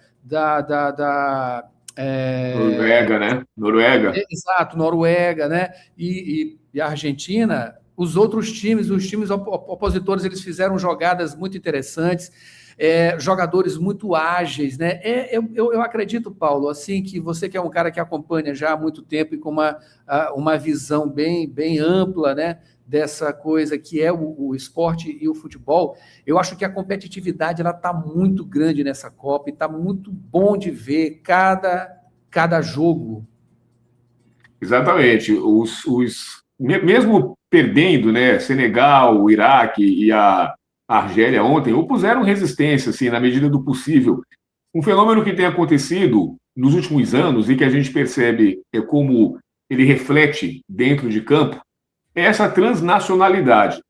Speaker 10: Noruega, né?
Speaker 1: Exato, Noruega, né, e a Argentina, os outros times, os times opositores, eles fizeram jogadas muito interessantes, jogadores muito ágeis, né? Eu acredito, Paulo, assim, que você que é um cara que acompanha já há muito tempo e com uma visão bem ampla, né, dessa coisa que é o esporte e o futebol, eu acho que a competitividade ela está muito grande nessa Copa e está muito bom de ver cada jogo.
Speaker 10: Exatamente. Mesmo perdendo, né, Senegal, o Iraque e a Argélia ontem, opuseram resistência, assim, na medida do possível. Um fenômeno que tem acontecido nos últimos anos e que a gente percebe como ele reflete dentro de campo é essa transnacionalidade.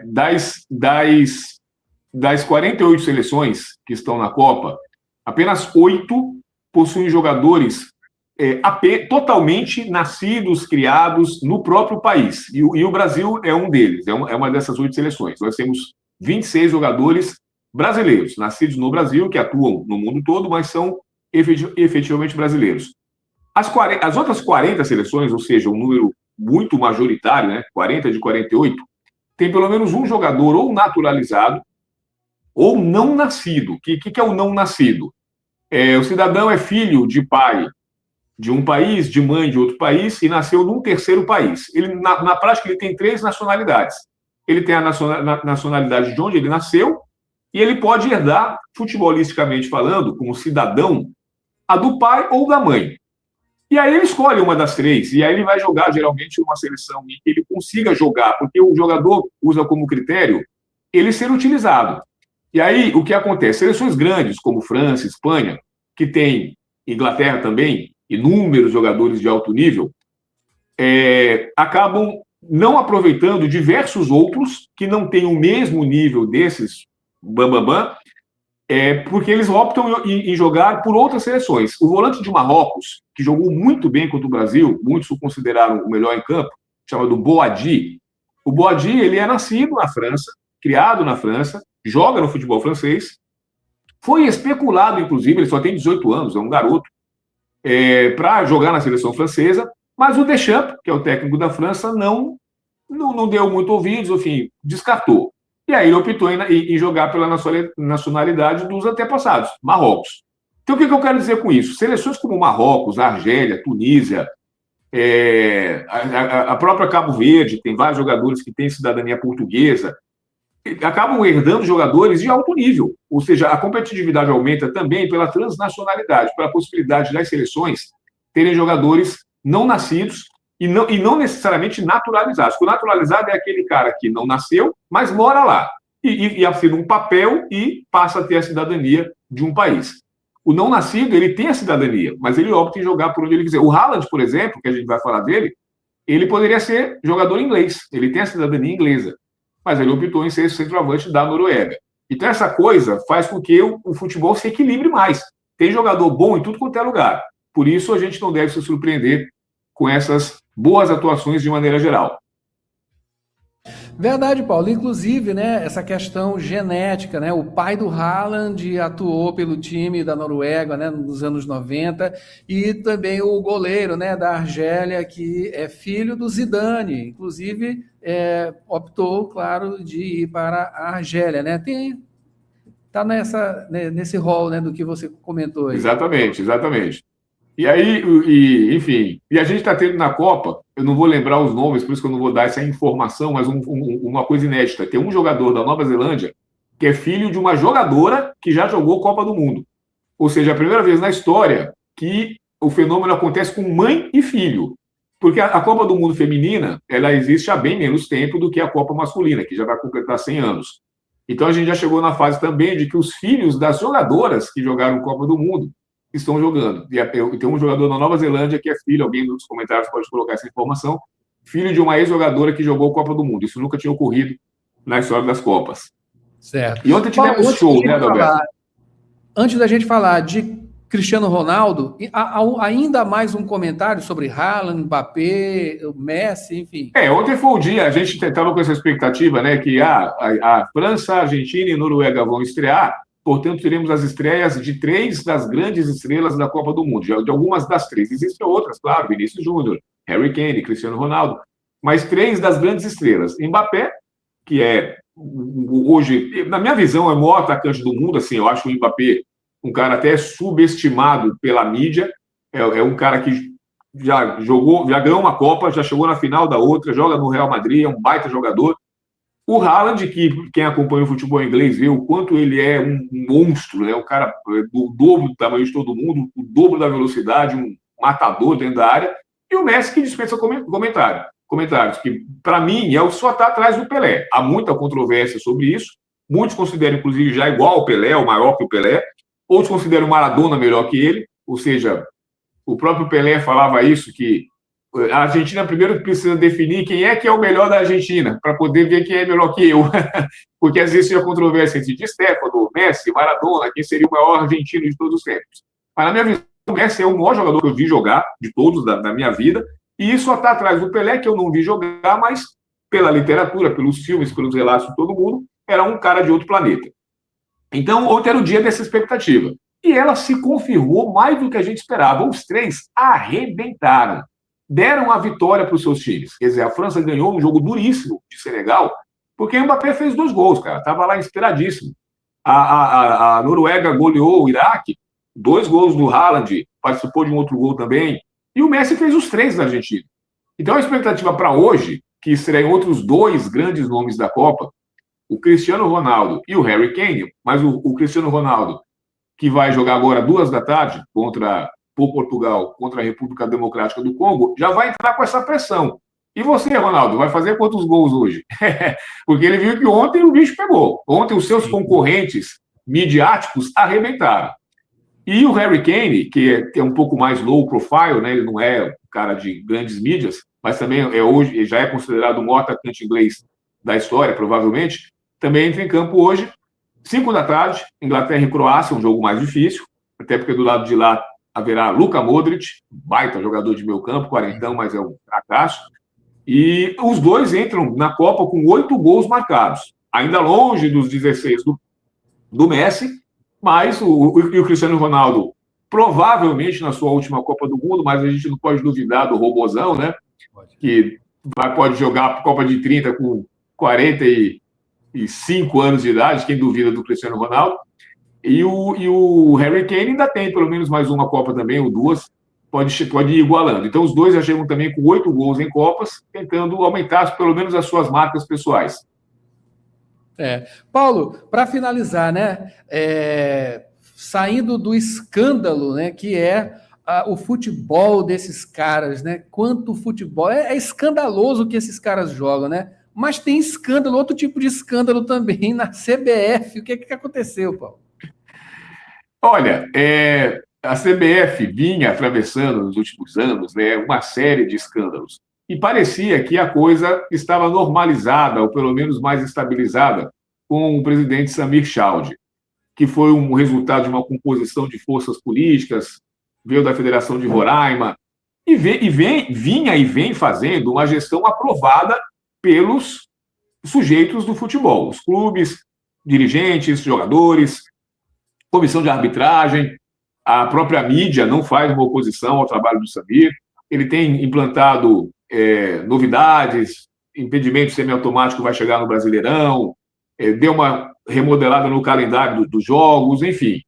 Speaker 10: Das 48 seleções que estão na Copa, apenas 8 possuem jogadores totalmente nascidos, criados no próprio país. E o Brasil é um deles, é uma dessas 8 seleções. Nós temos 26 jogadores brasileiros, nascidos no Brasil, que atuam no mundo todo, mas são efetivamente brasileiros. As outras 40 seleções, ou seja, um número muito majoritário, né, 40 de 48, tem pelo menos um jogador ou naturalizado ou não nascido. O que é o não nascido? O cidadão é filho de pai de um país, de mãe de outro país, e nasceu num terceiro país. Ele, na prática, ele tem 3 nacionalidades. Ele tem a nacionalidade de onde ele nasceu, e ele pode herdar, futebolisticamente falando, como cidadão, a do pai ou da mãe. E aí ele escolhe uma das 3, e aí ele vai jogar, geralmente, uma seleção em que ele consiga jogar, porque o jogador usa como critério ele ser utilizado. E aí, o que acontece? Seleções grandes, como França, Espanha, que tem Inglaterra também, inúmeros jogadores de alto nível, acabam não aproveitando diversos outros que não têm o mesmo nível desses porque eles optam em jogar por outras seleções. O volante de Marrocos, que jogou muito bem contra o Brasil, muitos o consideraram o melhor em campo, chamado Boadi. O Boadi, ele é nascido na França, criado na França, joga no futebol francês, foi especulado, inclusive, ele só tem 18 anos, é um garoto, para jogar na seleção francesa, mas o Deschamps, que é o técnico da França, não deu muito ouvidos, enfim, descartou. E aí ele optou em jogar pela nacionalidade dos antepassados, Marrocos. Então, o que eu quero dizer com isso? Seleções como Marrocos, Argélia, Tunísia, a própria Cabo Verde, tem vários jogadores que têm cidadania portuguesa, acabam herdando jogadores de alto nível. Ou seja, a competitividade aumenta também pela transnacionalidade, pela possibilidade das seleções terem jogadores não nascidos e não necessariamente naturalizados. O naturalizado é aquele cara que não nasceu, mas mora lá. E assina um papel e passa a ter a cidadania de um país. O não nascido, ele tem a cidadania, mas ele opta em jogar por onde ele quiser. O Haaland, por exemplo, que a gente vai falar dele, ele poderia ser jogador inglês. Ele tem a cidadania inglesa, mas ele optou em ser centroavante da Noruega. Então, essa coisa faz com que o futebol se equilibre mais. Tem jogador bom em tudo quanto é lugar. Por isso, a gente não deve se surpreender com essas boas atuações de maneira geral.
Speaker 1: Verdade, Paulo. Inclusive, né, essa questão genética, né? O pai do Haaland atuou pelo time da Noruega, né, nos anos 90, e também o goleiro, né, da Argélia, que é filho do Zidane. Inclusive, optou, claro, de ir para a Argélia, né? Tá nesse rol, né, do que você comentou aí.
Speaker 10: Exatamente. E aí, enfim, a gente está tendo na Copa, eu não vou lembrar os nomes, por isso que eu não vou dar essa informação, mas uma coisa inédita. Tem um jogador da Nova Zelândia que é filho de uma jogadora que já jogou Copa do Mundo. Ou seja, a primeira vez na história que o fenômeno acontece com mãe e filho. Porque a Copa do Mundo feminina, ela existe há bem menos tempo do que a Copa masculina, que já vai completar 100 anos. Então a gente já chegou na fase também de que os filhos das jogadoras que jogaram Copa do Mundo estão jogando. E tem um jogador na Nova Zelândia que é filho, alguém nos comentários pode colocar essa informação, filho de uma ex-jogadora que jogou Copa do Mundo. Isso nunca tinha ocorrido na história das Copas.
Speaker 1: Certo.
Speaker 10: E ontem tivemos show, né, Adalberto?
Speaker 1: Antes da gente falar de Cristiano Ronaldo, ainda mais um comentário sobre Haaland, Mbappé, Messi, enfim.
Speaker 10: Ontem foi o dia, a gente estava com essa expectativa, né, que a França, a Argentina e Noruega vão estrear. Portanto, teremos as estreias de 3 das grandes estrelas da Copa do Mundo, de algumas das 3. Existem outras, claro, Vinícius Júnior, Harry Kane, Cristiano Ronaldo, mas 3 das grandes estrelas. Mbappé, que é, hoje, na minha visão, é o maior atacante do mundo, assim, eu acho o Mbappé um cara até subestimado pela mídia, é um cara que já ganhou uma Copa, já chegou na final da outra, joga no Real Madrid, é um baita jogador. O Haaland, que quem acompanha o futebol inglês vê o quanto ele é um monstro, né? Um cara do dobro do tamanho de todo mundo, o dobro da velocidade, um matador dentro da área. E o Messi, que dispensa comentários, que para mim só está atrás do Pelé. Há muita controvérsia sobre isso. Muitos consideram, inclusive, já igual ao Pelé, ou maior que o Pelé. Outros consideram o Maradona melhor que ele. Ou seja, o próprio Pelé falava isso, que a Argentina primeiro precisa definir quem é que é o melhor da Argentina, para poder ver quem é melhor que eu. Porque às vezes tinha controvérsia entre Di Stéfano, Messi, Maradona, quem seria o maior argentino de todos os tempos. Mas na minha visão, o Messi é o maior jogador que eu vi jogar, de todos, da minha vida, e isso só está atrás do Pelé, que eu não vi jogar, mas pela literatura, pelos filmes, pelos relatos de todo mundo, era um cara de outro planeta. Então, ontem era o dia dessa expectativa. E ela se confirmou mais do que a gente esperava. Os 3 arrebentaram. Deram a vitória para os seus times. Quer dizer, a França ganhou um jogo duríssimo de Senegal, porque o Mbappé fez 2 gols, cara. Estava lá inspiradíssimo. A Noruega goleou o Iraque, 2 gols do Haaland, participou de um outro gol também, e o Messi fez os 3 da Argentina. Então, a expectativa para hoje, que estreiam outros 2 grandes nomes da Copa, o Cristiano Ronaldo e o Harry Kane, mas o Cristiano Ronaldo, que vai jogar agora 2 da tarde por Portugal contra a República Democrática do Congo, já vai entrar com essa pressão. E você, Ronaldo, vai fazer quantos gols hoje? Porque ele viu que ontem o bicho pegou. Ontem os seus concorrentes midiáticos arrebentaram. E o Harry Kane, que é um pouco mais low profile, né? Ele não é um cara de grandes mídias, mas também hoje já é considerado o maior atacante inglês da história, provavelmente, também entra em campo hoje, 5 da tarde, Inglaterra e Croácia, um jogo mais difícil, até porque do lado de lá haverá Luka Modric, baita jogador de meio campo, quarentão, mas é um fracasso, e os dois entram na Copa com 8 gols marcados, ainda longe dos 16 do Messi, mas o Cristiano Ronaldo, provavelmente na sua última Copa do Mundo, mas a gente não pode duvidar do robozão, né? Que pode jogar a Copa de 30 com 45 anos de idade, quem duvida do Cristiano Ronaldo. E o Harry Kane ainda tem pelo menos mais uma Copa também, ou duas, pode ir igualando. Então os dois já chegam também com 8 gols em Copas, tentando aumentar pelo menos as suas marcas pessoais.
Speaker 1: Paulo, para finalizar, né, saindo do escândalo, né, que é o futebol desses caras, né? Quanto futebol é escandaloso o que esses caras jogam, né? Mas tem escândalo, outro tipo de escândalo também na CBF. O que aconteceu, Paulo?
Speaker 10: Olha, a CBF vinha atravessando nos últimos anos, né, uma série de escândalos. E parecia que a coisa estava normalizada, ou pelo menos mais estabilizada, com o presidente Samir Chowdhury, que foi um resultado de uma composição de forças políticas, veio da Federação de Roraima, e vem fazendo uma gestão aprovada pelos sujeitos do futebol, os clubes, dirigentes, jogadores, comissão de arbitragem, a própria mídia não faz uma oposição ao trabalho do Samir, ele tem implantado novidades, impedimento semiautomático vai chegar no Brasileirão, deu uma remodelada no calendário dos jogos, enfim.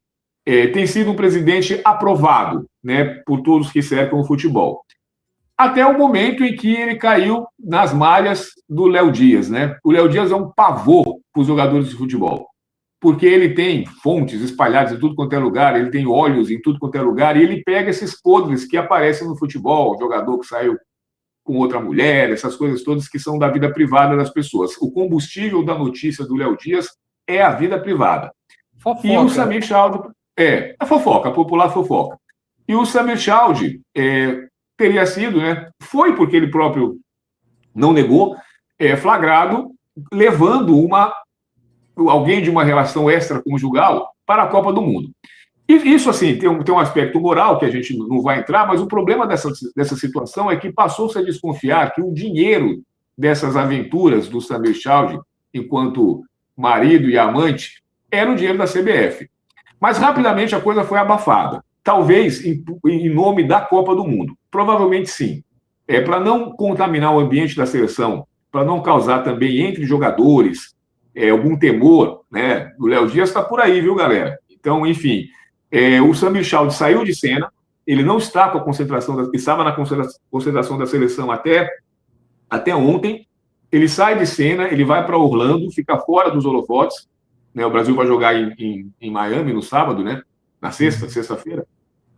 Speaker 10: Tem sido um presidente aprovado, né, por todos que cercam o futebol. Até o momento em que ele caiu nas malhas do Léo Dias, né? O Léo Dias é um pavor para os jogadores de futebol, porque ele tem fontes espalhadas em tudo quanto é lugar, ele tem olhos em tudo quanto é lugar, e ele pega esses podres que aparecem no futebol, jogador que saiu com outra mulher, essas coisas todas que são da vida privada das pessoas. O combustível da notícia do Léo Dias é a vida privada.
Speaker 1: Fofoca.
Speaker 10: E o Samir Chowdhury... a fofoca, a popular fofoca. E o Samir Chowdhury teria sido, né, foi porque ele próprio não negou, flagrado levando alguém de uma relação extraconjugal para a Copa do Mundo. E isso, assim, tem um aspecto moral que a gente não vai entrar, mas o problema dessa situação é que passou-se a desconfiar que o dinheiro dessas aventuras do Samir Chowdhury, enquanto marido e amante, era o dinheiro da CBF. Mas, rapidamente, a coisa foi abafada. Talvez em nome da Copa do Mundo. Provavelmente, sim. Para não contaminar o ambiente da seleção, para não causar também entre jogadores algum temor, né? O Léo Dias está por aí, viu, galera? Então, enfim, o Samir Chowdhury saiu de cena, ele não está com a concentração, estava na concentração da seleção até ontem, ele sai de cena, ele vai para Orlando, fica fora dos holofotes, né? O Brasil vai jogar em Miami no sábado, né? Na sexta-feira,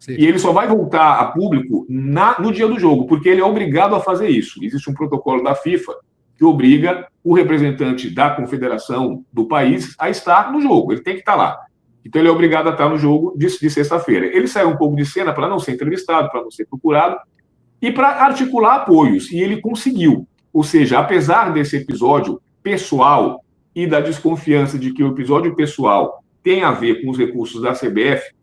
Speaker 10: e ele só vai voltar a público no dia do jogo, porque ele é obrigado a fazer isso. Existe um protocolo da FIFA que obriga o representante da confederação do país a estar no jogo, ele tem que estar lá. Então ele é obrigado a estar no jogo de sexta-feira. Ele saiu um pouco de cena para não ser entrevistado, para não ser procurado, e para articular apoios, e ele conseguiu. Ou seja, apesar desse episódio pessoal e da desconfiança de que o episódio pessoal tem a ver com os recursos da CBF,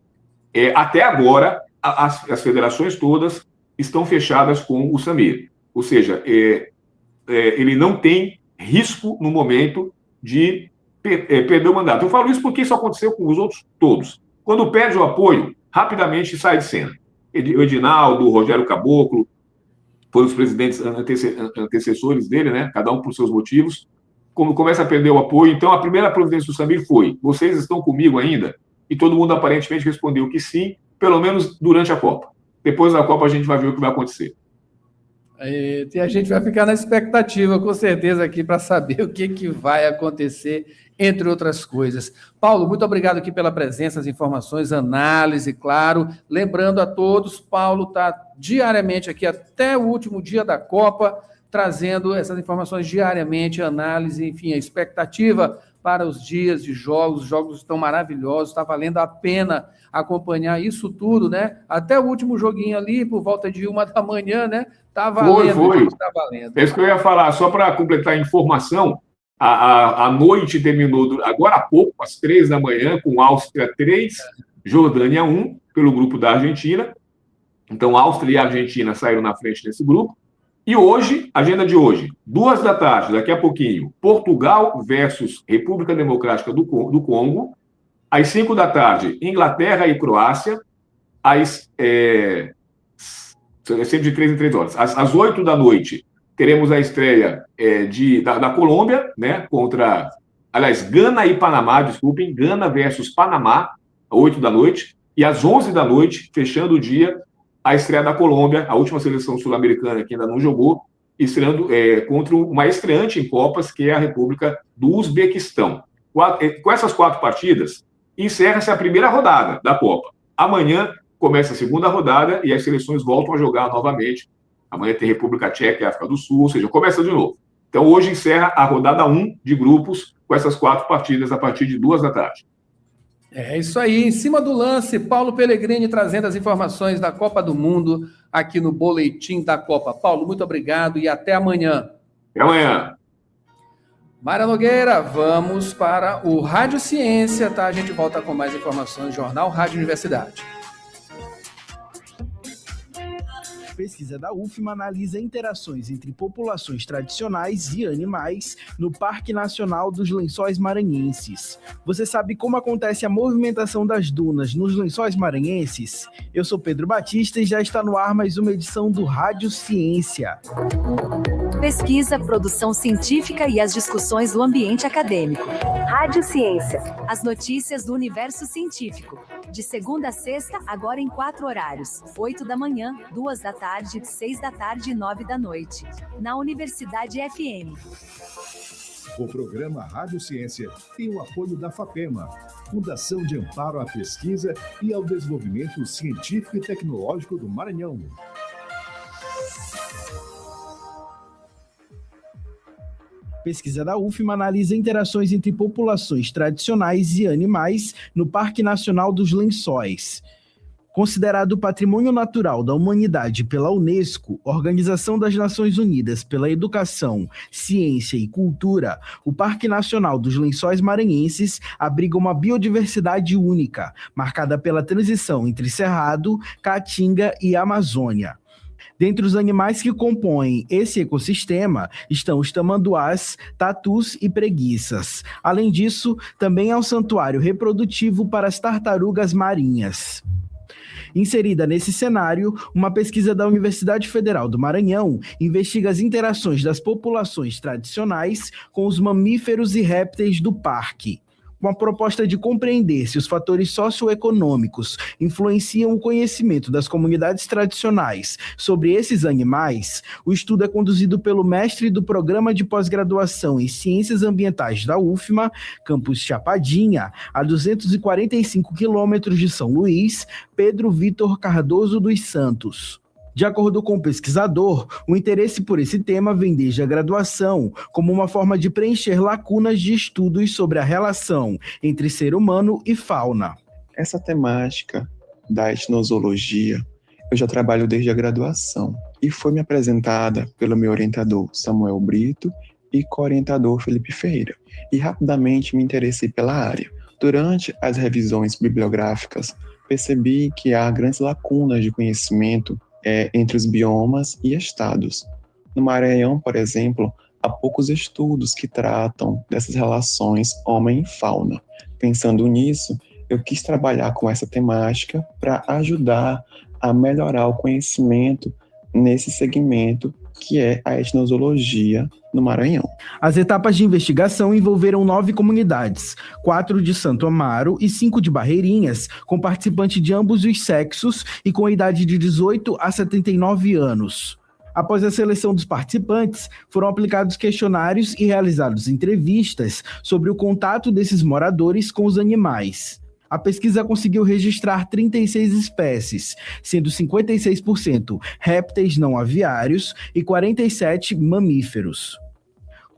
Speaker 10: até agora as federações todas estão fechadas com o Samir. Ou seja, ele não tem risco no momento de perder o mandato. Eu falo isso porque isso aconteceu com os outros todos. Quando perde o apoio, rapidamente sai de cena. O Edinaldo, o Rogério Caboclo, foram os presidentes antecessores dele, né? Cada um por seus motivos. Como começa a perder o apoio, então a primeira providência do Samir foi: vocês estão comigo ainda? E todo mundo aparentemente respondeu que sim, pelo menos durante a Copa. Depois da Copa a gente vai ver o que vai acontecer.
Speaker 1: E a gente vai ficar na expectativa, com certeza, aqui para saber o que vai acontecer, entre outras coisas. Paulo, muito obrigado aqui pela presença, as informações, análise, claro. Lembrando a todos, Paulo está diariamente aqui até o último dia da Copa, trazendo essas informações diariamente, análise, enfim, a expectativa para os dias de jogos. Os jogos estão maravilhosos, está valendo a pena acompanhar isso tudo, né? Até o último joguinho ali, por volta de 1 da manhã, né? Tá valendo.
Speaker 10: Foi.
Speaker 1: Tá valendo.
Speaker 10: É isso que eu ia falar, só para completar a informação, a noite terminou agora há pouco, às 3 da manhã, com Áustria 3, Jordânia 1, pelo grupo da Argentina. Então, Áustria e Argentina saíram na frente desse grupo. E hoje, agenda de hoje, 2 da tarde, daqui a pouquinho, Portugal versus República Democrática do Congo. Às 5 da tarde, Inglaterra e Croácia. Sempre de 3 em 3 horas. Às 8 da noite, teremos a estreia da Colômbia, né, contra... Aliás, Gana e Panamá, desculpem. Gana versus Panamá, às 8 da noite. E às 11 da noite, fechando o dia, a estreia da Colômbia, a última seleção sul-americana que ainda não jogou, estreando contra uma estreante em Copas, que é a República do Uzbequistão. Com essas 4 partidas, encerra-se a primeira rodada da Copa. Amanhã começa a segunda rodada e as seleções voltam a jogar novamente. Amanhã tem República Tcheca e África do Sul, ou seja, começa de novo. Então, hoje encerra a rodada 1 de grupos, com essas 4 partidas a partir de 2 da tarde.
Speaker 1: É isso aí, em cima do lance, Paulo Pellegrini trazendo as informações da Copa do Mundo aqui no Boletim da Copa. Paulo, muito obrigado e até amanhã.
Speaker 10: Até amanhã.
Speaker 1: Mara Nogueira, vamos para o Rádio Ciência, tá? A gente volta com mais informações, Jornal Rádio Universidade.
Speaker 9: Pesquisa da UFMA analisa interações entre populações tradicionais e animais no Parque Nacional dos Lençóis Maranhenses. Você sabe como acontece a movimentação das dunas nos Lençóis Maranhenses? Eu sou Pedro Batista e já está no ar mais uma edição do Rádio Ciência.
Speaker 11: Pesquisa, produção científica e as discussões do ambiente acadêmico. Rádio Ciência. As notícias do universo científico. De segunda a sexta, agora em 4 horários. 8 da manhã, 2 da tarde, 6 da tarde e 9 da noite. Na Universidade FM.
Speaker 4: O programa Rádio Ciência tem o apoio da FAPEMA, Fundação de Amparo à Pesquisa e ao Desenvolvimento Científico e Tecnológico do Maranhão.
Speaker 9: Pesquisa da UFMA analisa interações entre populações tradicionais e animais no Parque Nacional dos Lençóis. Considerado Patrimônio Natural da Humanidade pela Unesco, Organização das Nações Unidas pela Educação, Ciência e Cultura, o Parque Nacional dos Lençóis Maranhenses abriga uma biodiversidade única, marcada pela transição entre Cerrado, Caatinga e Amazônia. Dentre os animais que compõem esse ecossistema estão os tamanduás, tatus e preguiças. Além disso, também há um santuário reprodutivo para as tartarugas marinhas. Inserida nesse cenário, uma pesquisa da Universidade Federal do Maranhão investiga as interações das populações tradicionais com os mamíferos e répteis do parque. Com a proposta de compreender se os fatores socioeconômicos influenciam o conhecimento das comunidades tradicionais sobre esses animais, o estudo é conduzido pelo mestre do Programa de Pós-Graduação em Ciências Ambientais da UFMA, campus Chapadinha, a 245 quilômetros de São Luís, Pedro Vitor Cardoso dos Santos. De acordo com o pesquisador, o interesse por esse tema vem desde a graduação, como uma forma de preencher lacunas de estudos sobre a relação entre ser humano e fauna.
Speaker 12: Essa temática da etnozoologia eu já trabalho desde a graduação e foi me apresentada pelo meu orientador Samuel Brito e co-orientador Felipe Ferreira, e rapidamente me interessei pela área. Durante as revisões bibliográficas, percebi que há grandes lacunas de conhecimento entre os biomas e estados. No Maranhão, por exemplo, há poucos estudos que tratam dessas relações homem e fauna. Pensando nisso, eu quis trabalhar com essa temática para ajudar a melhorar o conhecimento nesse segmento que é a etnozoologia no Maranhão.
Speaker 9: As etapas de investigação envolveram 9 comunidades, 4 de Santo Amaro e 5 de Barreirinhas, com participantes de ambos os sexos e com idade de 18 a 79 anos. Após a seleção dos participantes, foram aplicados questionários e realizadas entrevistas sobre o contato desses moradores com os animais. A pesquisa conseguiu registrar 36 espécies, sendo 56% répteis não aviários e 47 mamíferos.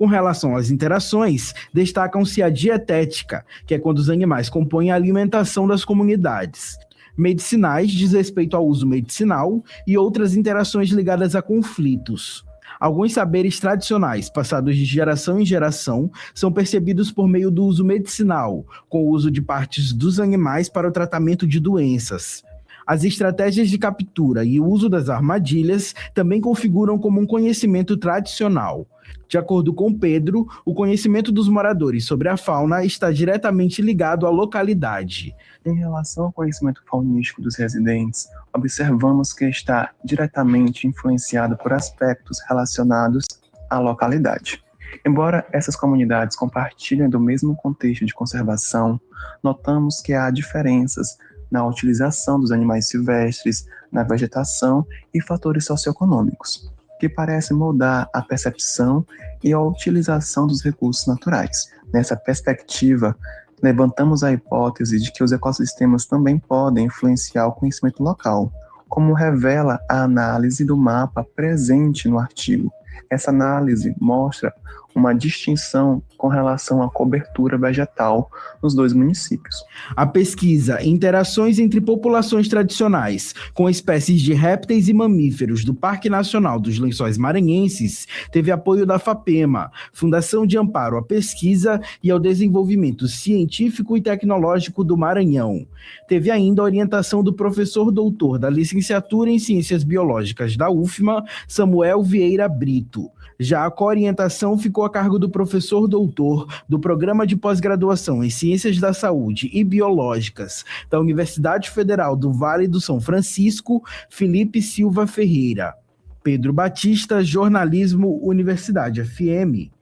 Speaker 9: Com relação às interações, destacam-se a dietética, que é quando os animais compõem a alimentação das comunidades. Medicinais diz respeito ao uso medicinal e outras interações ligadas a conflitos. Alguns saberes tradicionais, passados de geração em geração, são percebidos por meio do uso medicinal, com o uso de partes dos animais para o tratamento de doenças. As estratégias de captura e o uso das armadilhas também configuram como um conhecimento tradicional. De acordo com Pedro, o conhecimento dos moradores sobre a fauna está diretamente ligado à localidade.
Speaker 12: Em relação ao conhecimento faunístico dos residentes, observamos que está diretamente influenciado por aspectos relacionados à localidade. Embora essas comunidades compartilhem do mesmo contexto de conservação, notamos que há diferenças na utilização dos animais silvestres, na vegetação e fatores socioeconômicos, que parecem moldar a percepção e a utilização dos recursos naturais. Nessa perspectiva, levantamos a hipótese de que os ecossistemas também podem influenciar o conhecimento local, como revela a análise do mapa presente no artigo. Essa análise mostra uma distinção com relação à cobertura vegetal nos dois municípios.
Speaker 9: A pesquisa Interações entre populações tradicionais com espécies de répteis e mamíferos do Parque Nacional dos Lençóis Maranhenses teve apoio da FAPEMA, Fundação de Amparo à Pesquisa e ao Desenvolvimento Científico e Tecnológico do Maranhão. Teve ainda a orientação do professor doutor da Licenciatura em Ciências Biológicas da UFMA, Samuel Vieira Brito. Já a coorientação ficou a cargo do professor doutor do Programa de Pós-Graduação em Ciências da Saúde e Biológicas da Universidade Federal do Vale do São Francisco, Felipe Silva Ferreira. Pedro Batista, Jornalismo, Universidade FM.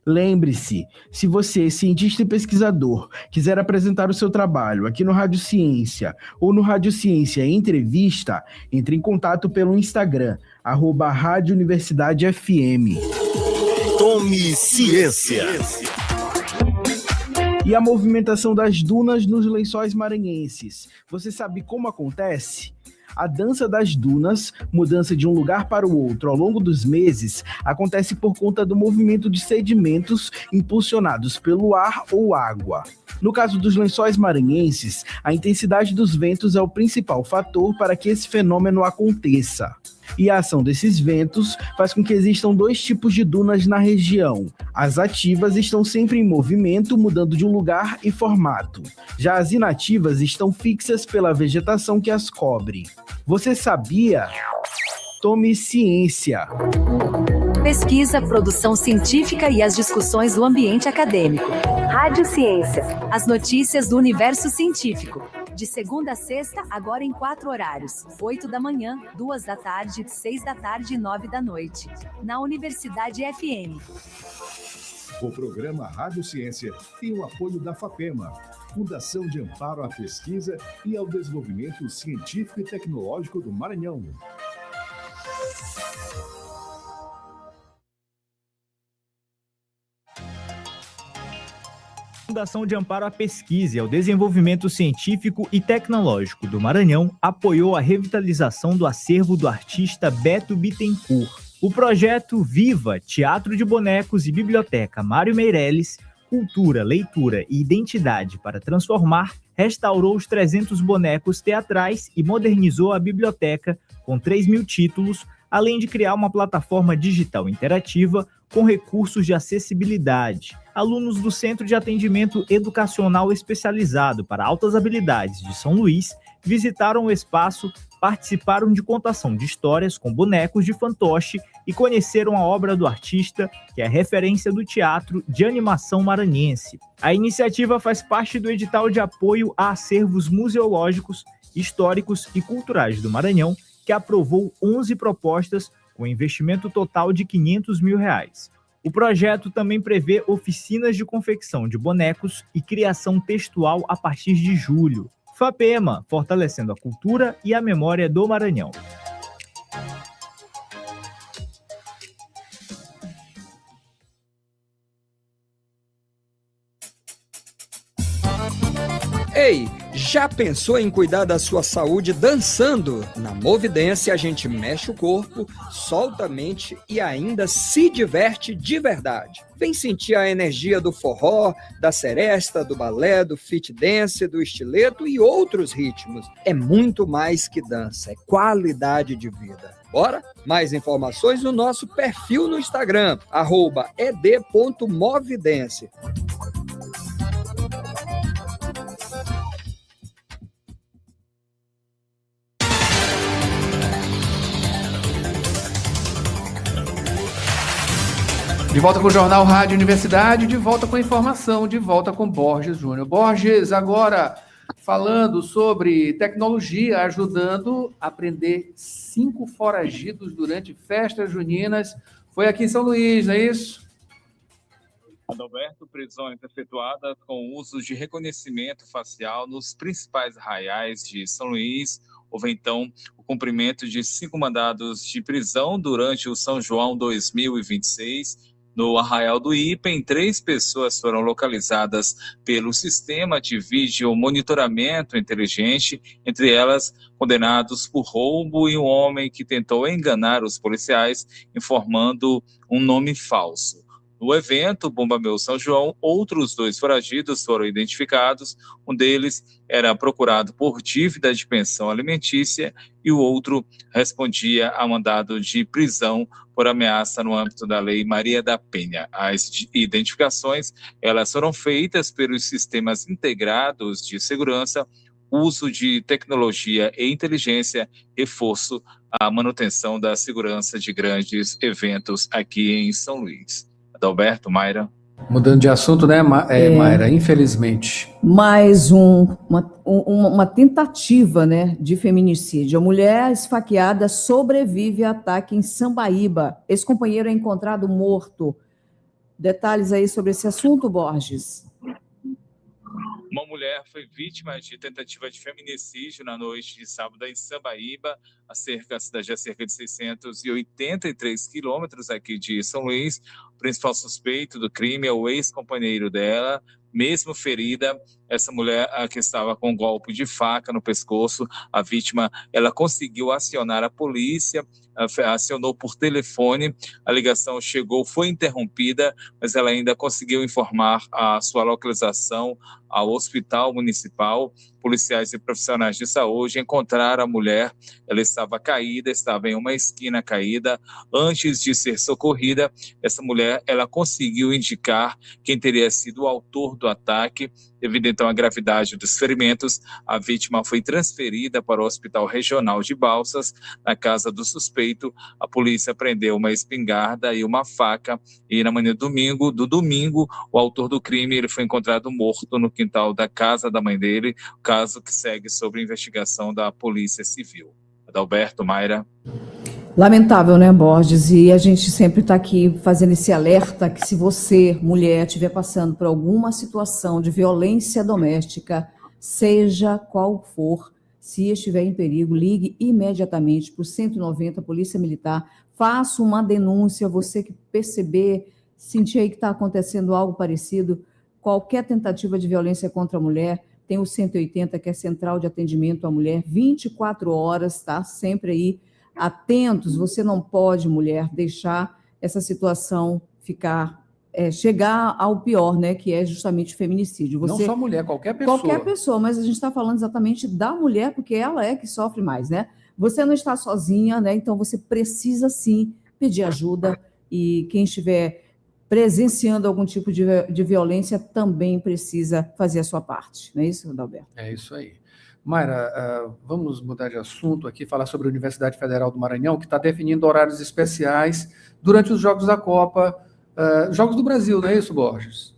Speaker 9: Lembre-se, se você, cientista e pesquisador, quiser apresentar o seu trabalho aqui no Rádio Ciência ou no Rádio Ciência Entrevista, entre em contato pelo Instagram, @Rádio Universidade FM.
Speaker 13: Tome Ciência.
Speaker 9: E a movimentação das dunas nos Lençóis Maranhenses. Você sabe como acontece? A dança das dunas, mudança de um lugar para o outro ao longo dos meses, acontece por conta do movimento de sedimentos impulsionados pelo ar ou água. No caso dos Lençóis Maranhenses, a intensidade dos ventos é o principal fator para que esse fenômeno aconteça. E a ação desses ventos faz com que existam dois tipos de dunas na região. As ativas estão sempre em movimento, mudando de um lugar e formato. Já as inativas estão fixas pela vegetação que as cobre. Você sabia? Tome Ciência.
Speaker 11: Pesquisa, produção científica e as discussões do ambiente acadêmico. Rádio Ciência. As notícias do universo científico. De segunda a sexta, agora em 4 horários. 8 da manhã, 2 da tarde, 6 da tarde e 9 da noite. Na Universidade FM.
Speaker 4: O programa Rádio Ciência tem o apoio da FAPEMA, Fundação de Amparo à Pesquisa e ao Desenvolvimento Científico e Tecnológico do Maranhão.
Speaker 14: Fundação de Amparo à Pesquisa e ao Desenvolvimento Científico e Tecnológico do Maranhão apoiou a revitalização do acervo do artista Beto Bittencourt. O projeto Viva, Teatro de Bonecos e Biblioteca Mário Meirelles, Cultura, Leitura e Identidade para Transformar, restaurou os 300 bonecos teatrais e modernizou a biblioteca com 3.000 títulos, além de criar uma plataforma digital interativa com recursos de acessibilidade. Alunos do Centro de Atendimento Educacional Especializado para Altas Habilidades de São Luís visitaram o espaço, participaram de contação de histórias com bonecos de fantoche e conheceram a obra do artista, que é referência do teatro de animação maranhense. A iniciativa faz parte do edital de apoio a acervos museológicos, históricos e culturais do Maranhão, que aprovou 11 propostas com investimento total de R$500 mil. O projeto também prevê oficinas de confecção de bonecos e criação textual a partir de julho. FAPEMA, fortalecendo a cultura e a memória do Maranhão.
Speaker 15: Ei, Já pensou em cuidar da sua saúde dançando? Na Movidência a gente mexe o corpo, solta a mente e ainda se diverte de verdade. Vem sentir a energia do forró, da seresta, do balé, do fit dance, do estileto e outros ritmos. É muito mais que dança, é qualidade de vida. Bora? Mais informações no nosso perfil no Instagram, @ed.movidence.
Speaker 1: De volta com o Jornal Rádio Universidade, de volta com a informação, de volta com Borges Júnior. Borges, agora falando sobre tecnologia, ajudando a prender 5 foragidos durante festas juninas. Foi aqui em São Luís, não é isso?
Speaker 5: Adalberto, prisões efetuadas com uso de reconhecimento facial nos principais arraiais de São Luís. Houve, então, o cumprimento de 5 mandados de prisão durante o São João 2026. No Arraial do Ipen, 3 pessoas foram localizadas pelo sistema de vídeo monitoramento inteligente, entre elas condenados por roubo e um homem que tentou enganar os policiais, informando um nome falso. No evento Bumba Meu São João, outros 2 foragidos foram identificados. Um deles era procurado por dívida de pensão alimentícia e o outro respondia a mandado de prisão por ameaça no âmbito da Lei Maria da Penha. As identificações elas foram feitas pelos sistemas integrados de segurança, uso de tecnologia e inteligência, reforço à manutenção da segurança de grandes eventos aqui em São Luís. Adalberto, Mayra.
Speaker 1: Mudando de assunto, né, Mayra? Infelizmente.
Speaker 2: Mais uma tentativa, né, de feminicídio. A mulher esfaqueada sobrevive a ataque em Sambaíba. Ex-companheiro é encontrado morto. Detalhes aí sobre esse assunto, Borges?
Speaker 5: Uma mulher foi vítima de tentativa de feminicídio na noite de sábado em Sambaíba, a cidade a cerca de 683 quilômetros aqui de São Luís. O principal suspeito do crime é o ex-companheiro dela. Mesmo ferida, essa mulher que estava com um golpe de faca no pescoço, a vítima, ela conseguiu acionar a polícia, acionou por telefone, a ligação chegou, foi interrompida, mas ela ainda conseguiu informar a sua localização ao hospital municipal. Policiais e profissionais de saúde encontraram a mulher, ela estava caída, estava em uma esquina caída. Antes de ser socorrida, essa mulher, ela conseguiu indicar quem teria sido o autor do ataque. Devido então à gravidade dos ferimentos, a vítima foi transferida para o Hospital Regional de Balsas. Na casa do suspeito, a polícia prendeu uma espingarda e uma faca, e na manhã do domingo, o autor do crime ele foi encontrado morto no quintal da casa da mãe dele, caso que segue sob investigação da Polícia Civil. Adalberto, Mayra.
Speaker 2: Lamentável, né, Borges? E a gente sempre está aqui fazendo esse alerta que se você, mulher, estiver passando por alguma situação de violência doméstica, seja qual for, se estiver em perigo, ligue imediatamente para o 190, Polícia Militar, faça uma denúncia, você que perceber, sentir aí que está acontecendo algo parecido, qualquer tentativa de violência contra a mulher, tem o 180, que é Central de Atendimento à Mulher, 24 horas, tá? Sempre aí atentos. Você não pode, mulher, deixar essa situação chegar ao pior, né? Que é justamente o feminicídio. Você,
Speaker 1: não só mulher, qualquer pessoa.
Speaker 2: Qualquer pessoa, mas a gente está falando exatamente da mulher, porque ela é que sofre mais, né? Você não está sozinha, né? Então você precisa sim pedir ajuda, e quem estiver presenciando algum tipo de violência também precisa fazer a sua parte. Não é isso, Adalberto?
Speaker 1: É isso aí. Mayra, vamos mudar de assunto aqui, falar sobre a Universidade Federal do Maranhão, que está definindo horários especiais durante os Jogos da Copa, Jogos do Brasil, não é isso, Borges?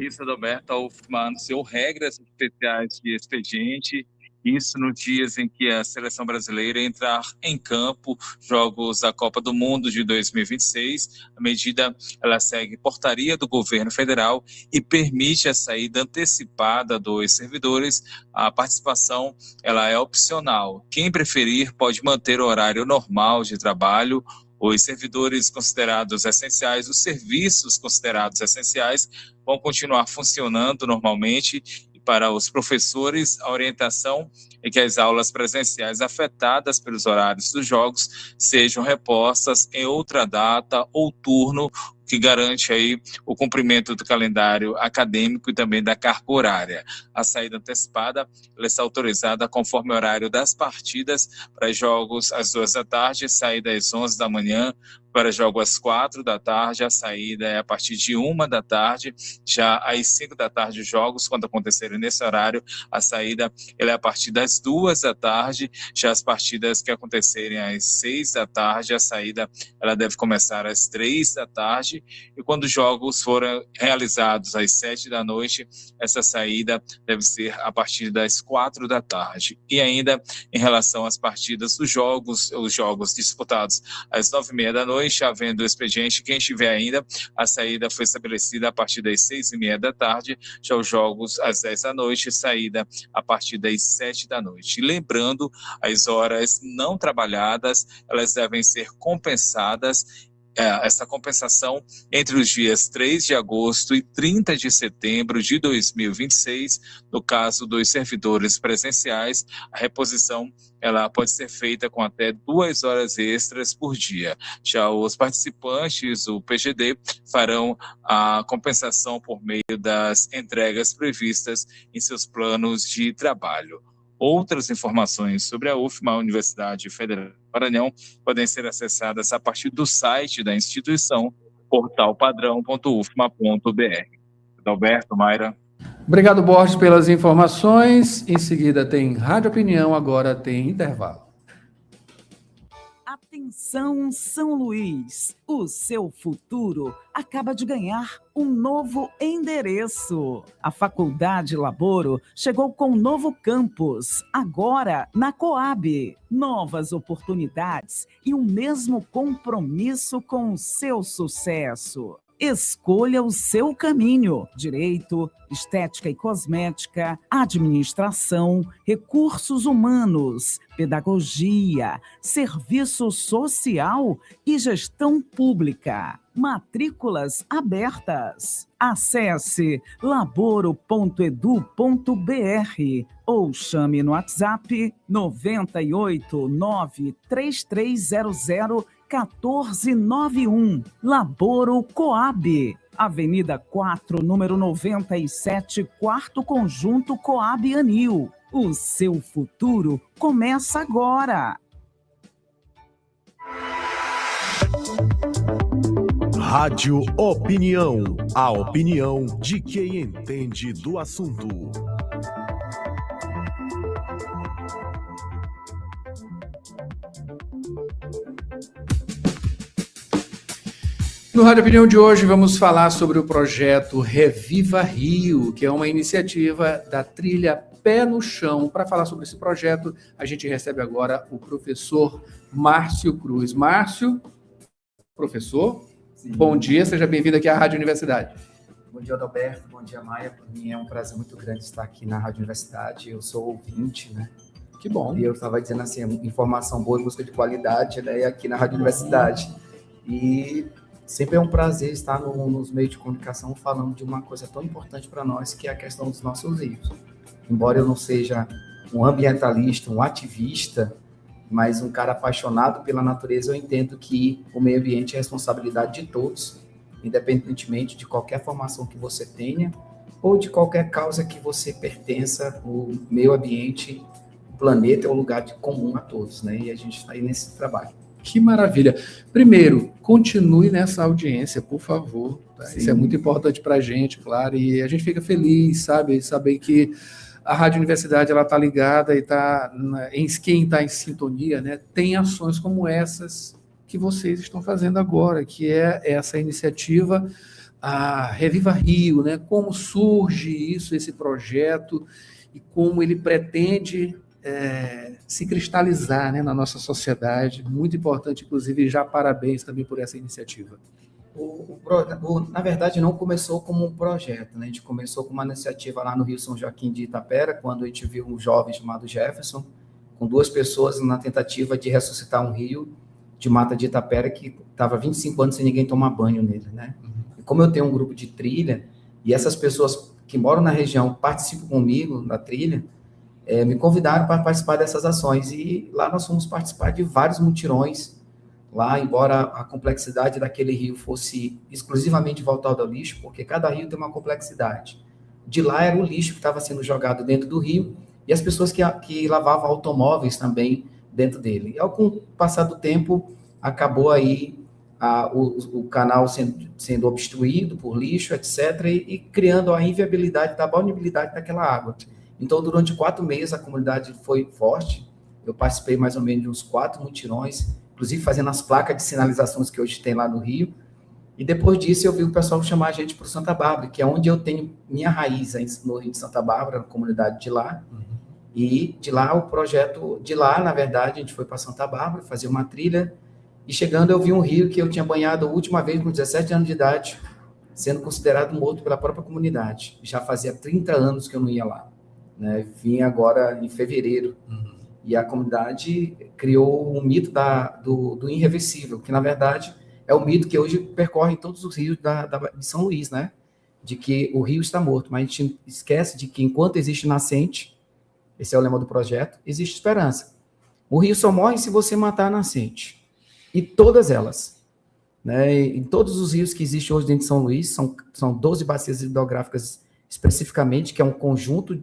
Speaker 5: Isso, Adalberto, a UFMA anunciou regras especiais de expediente, isso nos dias em que a seleção brasileira entrar em campo, Jogos da Copa do Mundo de 2026. A medida, ela segue portaria do governo federal e permite a saída antecipada dos servidores. A participação, ela é opcional. Quem preferir pode manter o horário normal de trabalho. Os servidores considerados essenciais, os serviços considerados essenciais vão continuar funcionando normalmente, para os professores, a orientação é que as aulas presenciais afetadas pelos horários dos jogos sejam repostas em outra data ou turno, que garante aí o cumprimento do calendário acadêmico e também da carga horária. A saída antecipada ela está autorizada conforme o horário das partidas, para jogos às 2 da tarde, saída às 11 da manhã, para jogos às 4 da tarde, a saída é a partir de 1 da tarde, já às 5 da tarde os jogos, quando acontecerem nesse horário, a saída ela é a partir das 2 da tarde, já as partidas que acontecerem às 6 da tarde, a saída ela deve começar às 3 da tarde, e quando os jogos forem realizados às 7 da noite, essa saída deve ser a partir das 4 da tarde. E ainda em relação às partidas dos jogos, os jogos disputados às 9h30 da noite, havendo o expediente, quem estiver ainda, a saída foi estabelecida a partir das 6h30 da tarde, já os jogos às 10 da noite, saída a partir das 7 da noite. E lembrando, as horas não trabalhadas, elas devem ser compensadas, essa compensação entre os dias 3 de agosto e 30 de setembro de 2026, no caso dos servidores presenciais, a reposição ela pode ser feita com até 2 horas extras por dia. Já os participantes, o PGD, farão a compensação por meio das entregas previstas em seus planos de trabalho. Outras informações sobre a UFMA, a Universidade Federal do Maranhão, podem ser acessadas a partir do site da instituição, portalpadrão.ufma.br. Adalberto, Mayra.
Speaker 1: Obrigado, Borges, pelas informações. Em seguida tem Rádio Opinião, agora tem intervalo.
Speaker 6: Atenção, São Luís! O seu futuro acaba de ganhar um novo endereço. A Faculdade Laboro chegou com um novo campus, agora na Coab. Novas oportunidades e o mesmo compromisso com o seu sucesso. Escolha o seu caminho: direito, estética e cosmética, administração, recursos humanos, pedagogia, serviço social e gestão pública. Matrículas abertas. Acesse laboro.edu.br ou chame no WhatsApp 989-3300-1491. Laboro Coab. Avenida 4, número 97, quarto conjunto Coab Anil. O seu futuro começa agora.
Speaker 13: Rádio Opinião. A opinião de quem entende do assunto.
Speaker 1: No Rádio Opinião de hoje vamos falar sobre o projeto Reviva Rio, que é uma iniciativa da trilha Pé no Chão. Para falar sobre esse projeto, a gente recebe agora o professor Márcio Cruz. Márcio, professor, sim. Bom dia, seja bem-vindo aqui à Rádio Universidade.
Speaker 16: Bom dia, Adalberto, bom dia, Maia. Para mim é um prazer muito grande estar aqui na Rádio Universidade. Eu sou ouvinte, né?
Speaker 1: Que bom.
Speaker 16: E eu estava dizendo assim, informação boa, busca de qualidade, né? Aqui na Rádio Universidade. E sempre é um prazer estar nos meios de comunicação falando de uma coisa tão importante para nós, que é a questão dos nossos rios. Embora eu não seja um ambientalista, um ativista, mas um cara apaixonado pela natureza, eu entendo que o meio ambiente é responsabilidade de todos, independentemente de qualquer formação que você tenha ou de qualquer causa que você pertença. O meio ambiente, o planeta é um lugar comum a todos, né? E a gente está aí nesse trabalho.
Speaker 1: Que maravilha. Primeiro, continue nessa audiência, por favor. Tá? Isso é muito importante para a gente, claro, e a gente fica feliz, sabe? Saber que a Rádio Universidade está ligada e quem está em sintonia, né? Tem ações como essas que vocês estão fazendo agora, que é essa iniciativa, a Reviva Rio, né? Como surge isso, esse projeto, e como ele pretende se cristalizar, né, na nossa sociedade. Muito importante, inclusive, já parabéns também por essa iniciativa.
Speaker 16: Na verdade, não começou como um projeto, né? A gente começou com uma iniciativa lá no Rio São Joaquim de Itapera, quando a gente viu um jovem chamado Jefferson, com 2 pessoas na tentativa de ressuscitar um rio de mata de Itapera que estava 25 anos sem ninguém tomar banho nele, né? E como eu tenho um grupo de trilha, e essas pessoas que moram na região, participam comigo da trilha, me convidaram para participar dessas ações, e lá nós fomos participar de vários mutirões, lá, embora a complexidade daquele rio fosse exclusivamente voltada ao lixo, porque cada rio tem uma complexidade. De lá era o lixo que estava sendo jogado dentro do rio, e as pessoas que lavavam automóveis também dentro dele. E, com o passar do tempo, acabou aí o canal sendo obstruído por lixo, etc., e criando a inviabilidade da balneabilidade daquela água. Então, durante 4 meses, a comunidade foi forte. Eu participei mais ou menos de uns 4 mutirões, inclusive fazendo as placas de sinalizações que hoje tem lá no Rio. E depois disso, eu vi o pessoal chamar a gente para o Santa Bárbara, que é onde eu tenho minha raiz, no Rio de Santa Bárbara, na comunidade de lá. E de lá, o projeto, de lá, na verdade, a gente foi para Santa Bárbara, fazer uma trilha, e chegando eu vi um rio que eu tinha banhado a última vez com 17 anos de idade, sendo considerado morto pela própria comunidade. Já fazia 30 anos que eu não ia lá, né? Vim agora em fevereiro. E a comunidade criou um mito do irreversível, que na verdade é o mito que hoje percorre todos os rios de São Luís, né? De que o rio está morto, mas a gente esquece de que enquanto existe nascente, esse é o lema do projeto, existe esperança. O rio só morre se você matar a nascente. E todas elas, né? Em todos os rios que existem hoje dentro de São Luís, são 12 bacias hidrográficas especificamente, que é um conjunto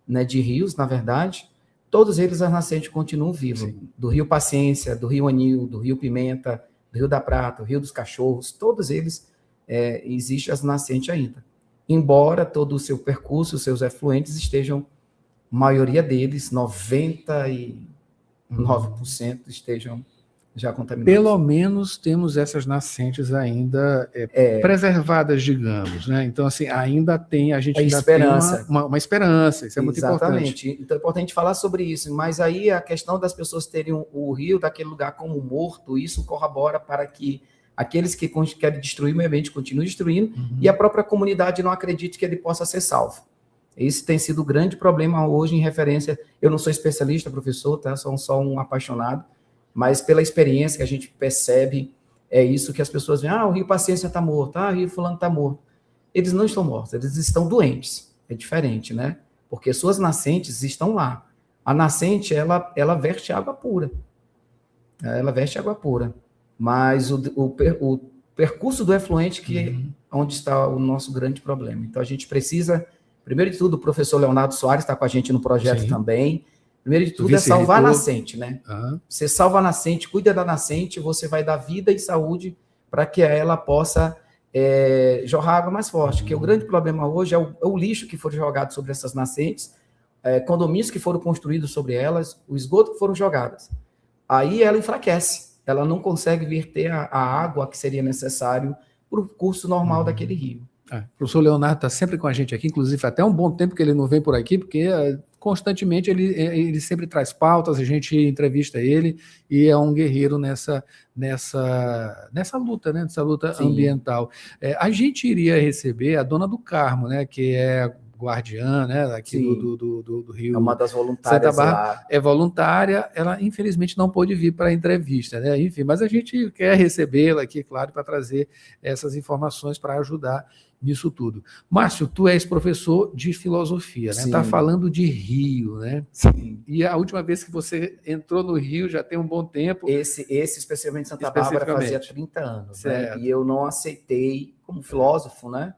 Speaker 16: né, de rios, na verdade. Todos eles, as nascentes continuam vivas. Do Rio Paciência, do Rio Anil, do Rio Pimenta, do Rio da Prata, do Rio dos Cachorros, todos eles existem as nascentes ainda. Embora todo o seu percurso, os seus efluentes estejam, a maioria deles, 99% estejam já contaminados.
Speaker 1: Pelo menos temos essas nascentes ainda preservadas, digamos, né? Então, assim, ainda tem, a gente ainda
Speaker 16: esperança.
Speaker 1: Tem uma esperança, isso é muito importante.
Speaker 16: Exatamente. Então é importante falar sobre isso, mas aí a questão das pessoas terem o rio daquele lugar como morto, isso corrobora para que aqueles que querem destruir o meio ambiente continuem destruindo, e a própria comunidade não acredite que ele possa ser salvo. Esse tem sido o grande problema hoje em referência, eu não sou especialista, professor, tá? Sou só um apaixonado, mas pela experiência que a gente percebe, é isso que as pessoas veem, o Rio Paciência está morto, o Rio Fulano está morto. Eles não estão mortos, eles estão doentes. É diferente, né? Porque suas nascentes estão lá. A nascente, ela verte água pura. Ela verte água pura. Mas o percurso do efluente que é onde está o nosso grande problema. Então, a gente precisa, primeiro de tudo, o professor Leonardo Soares está com a gente no projeto também. Primeiro de tudo é salvar a nascente, né? Você salva a nascente, cuida da nascente, você vai dar vida e saúde para que ela possa jorrar água mais forte. Porque o grande problema hoje é o lixo que foi jogado sobre essas nascentes, condomínios que foram construídos sobre elas, o esgoto que foram jogados. Aí ela enfraquece, ela não consegue verter a água que seria necessário para o curso normal daquele rio.
Speaker 1: O professor Leonardo está sempre com a gente aqui, inclusive até um bom tempo que ele não vem por aqui, porque constantemente ele sempre traz pautas, a gente entrevista ele, e é um guerreiro nessa luta, né? Nessa luta ambiental. A gente iria receber a Dona do Carmo, né? Que é guardiã, né? Aqui do Rio.
Speaker 16: É uma das voluntárias
Speaker 1: Santa Bárbara, lá. É voluntária, ela infelizmente não pôde vir para a entrevista, né? Enfim, mas a gente quer recebê-la aqui, claro, para trazer essas informações para ajudar nisso tudo. Márcio, tu és professor de filosofia, né? Está falando de Rio, né?
Speaker 16: Sim.
Speaker 1: E a última vez que você entrou no Rio já tem um bom tempo.
Speaker 16: Esse especialmente Santa Bárbara fazia 30 anos, né? E eu não aceitei, como filósofo, né?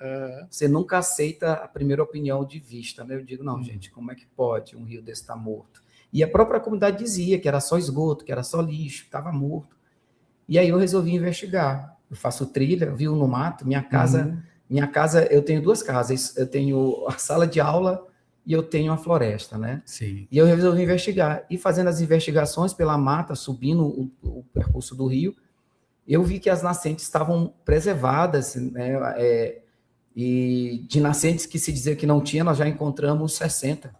Speaker 16: Você nunca aceita a primeira opinião de vista, né? Eu digo, não, gente, como é que pode um rio desse estar morto? E a própria comunidade dizia que era só esgoto, que era só lixo, que estava morto. E aí eu resolvi investigar. Eu faço trilha, eu vivo no mato, minha casa, eu tenho 2 casas, eu tenho a sala de aula e eu tenho a floresta, né?
Speaker 1: Sim.
Speaker 16: E eu resolvi investigar. E fazendo as investigações pela mata, subindo o percurso do rio, eu vi que as nascentes estavam preservadas, né? E de nascentes que se dizia que não tinha, nós já encontramos 60.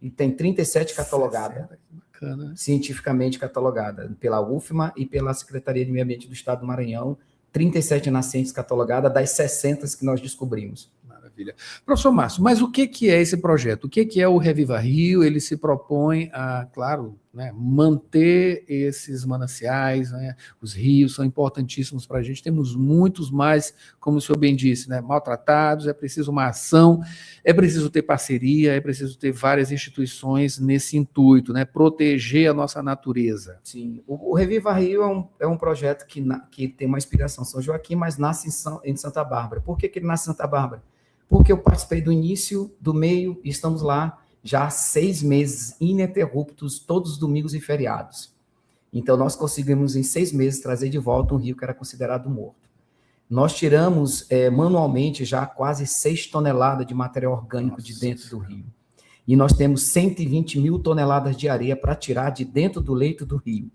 Speaker 16: E tem 37 catalogadas.
Speaker 1: Bacana.
Speaker 16: Cientificamente catalogadas pela UFMA e pela Secretaria de Meio Ambiente do Estado do Maranhão. 37 nascentes catalogadas das 60 que nós descobrimos.
Speaker 1: Maravilha. Maravilha. Professor Márcio, mas o que é esse projeto? O que é o Reviva Rio? Ele se propõe a, claro, né, manter esses mananciais, né? Os rios são importantíssimos para a gente, temos muitos mais, como o senhor bem disse, né, maltratados, é preciso uma ação, é preciso ter parceria, é preciso ter várias instituições nesse intuito, né, proteger a nossa natureza.
Speaker 16: Sim, o Reviva Rio é um projeto que tem uma inspiração em São Joaquim, mas nasce em Santa Bárbara. Por que ele nasce em Santa Bárbara? Porque eu participei do início, do meio, e estamos lá já há 6 meses ininterruptos, todos os domingos e feriados. Então, nós conseguimos, em 6 meses, trazer de volta um rio que era considerado morto. Nós tiramos manualmente já quase 6 toneladas de material orgânico de dentro do rio. E nós temos 120 mil toneladas de areia para tirar de dentro do leito do rio.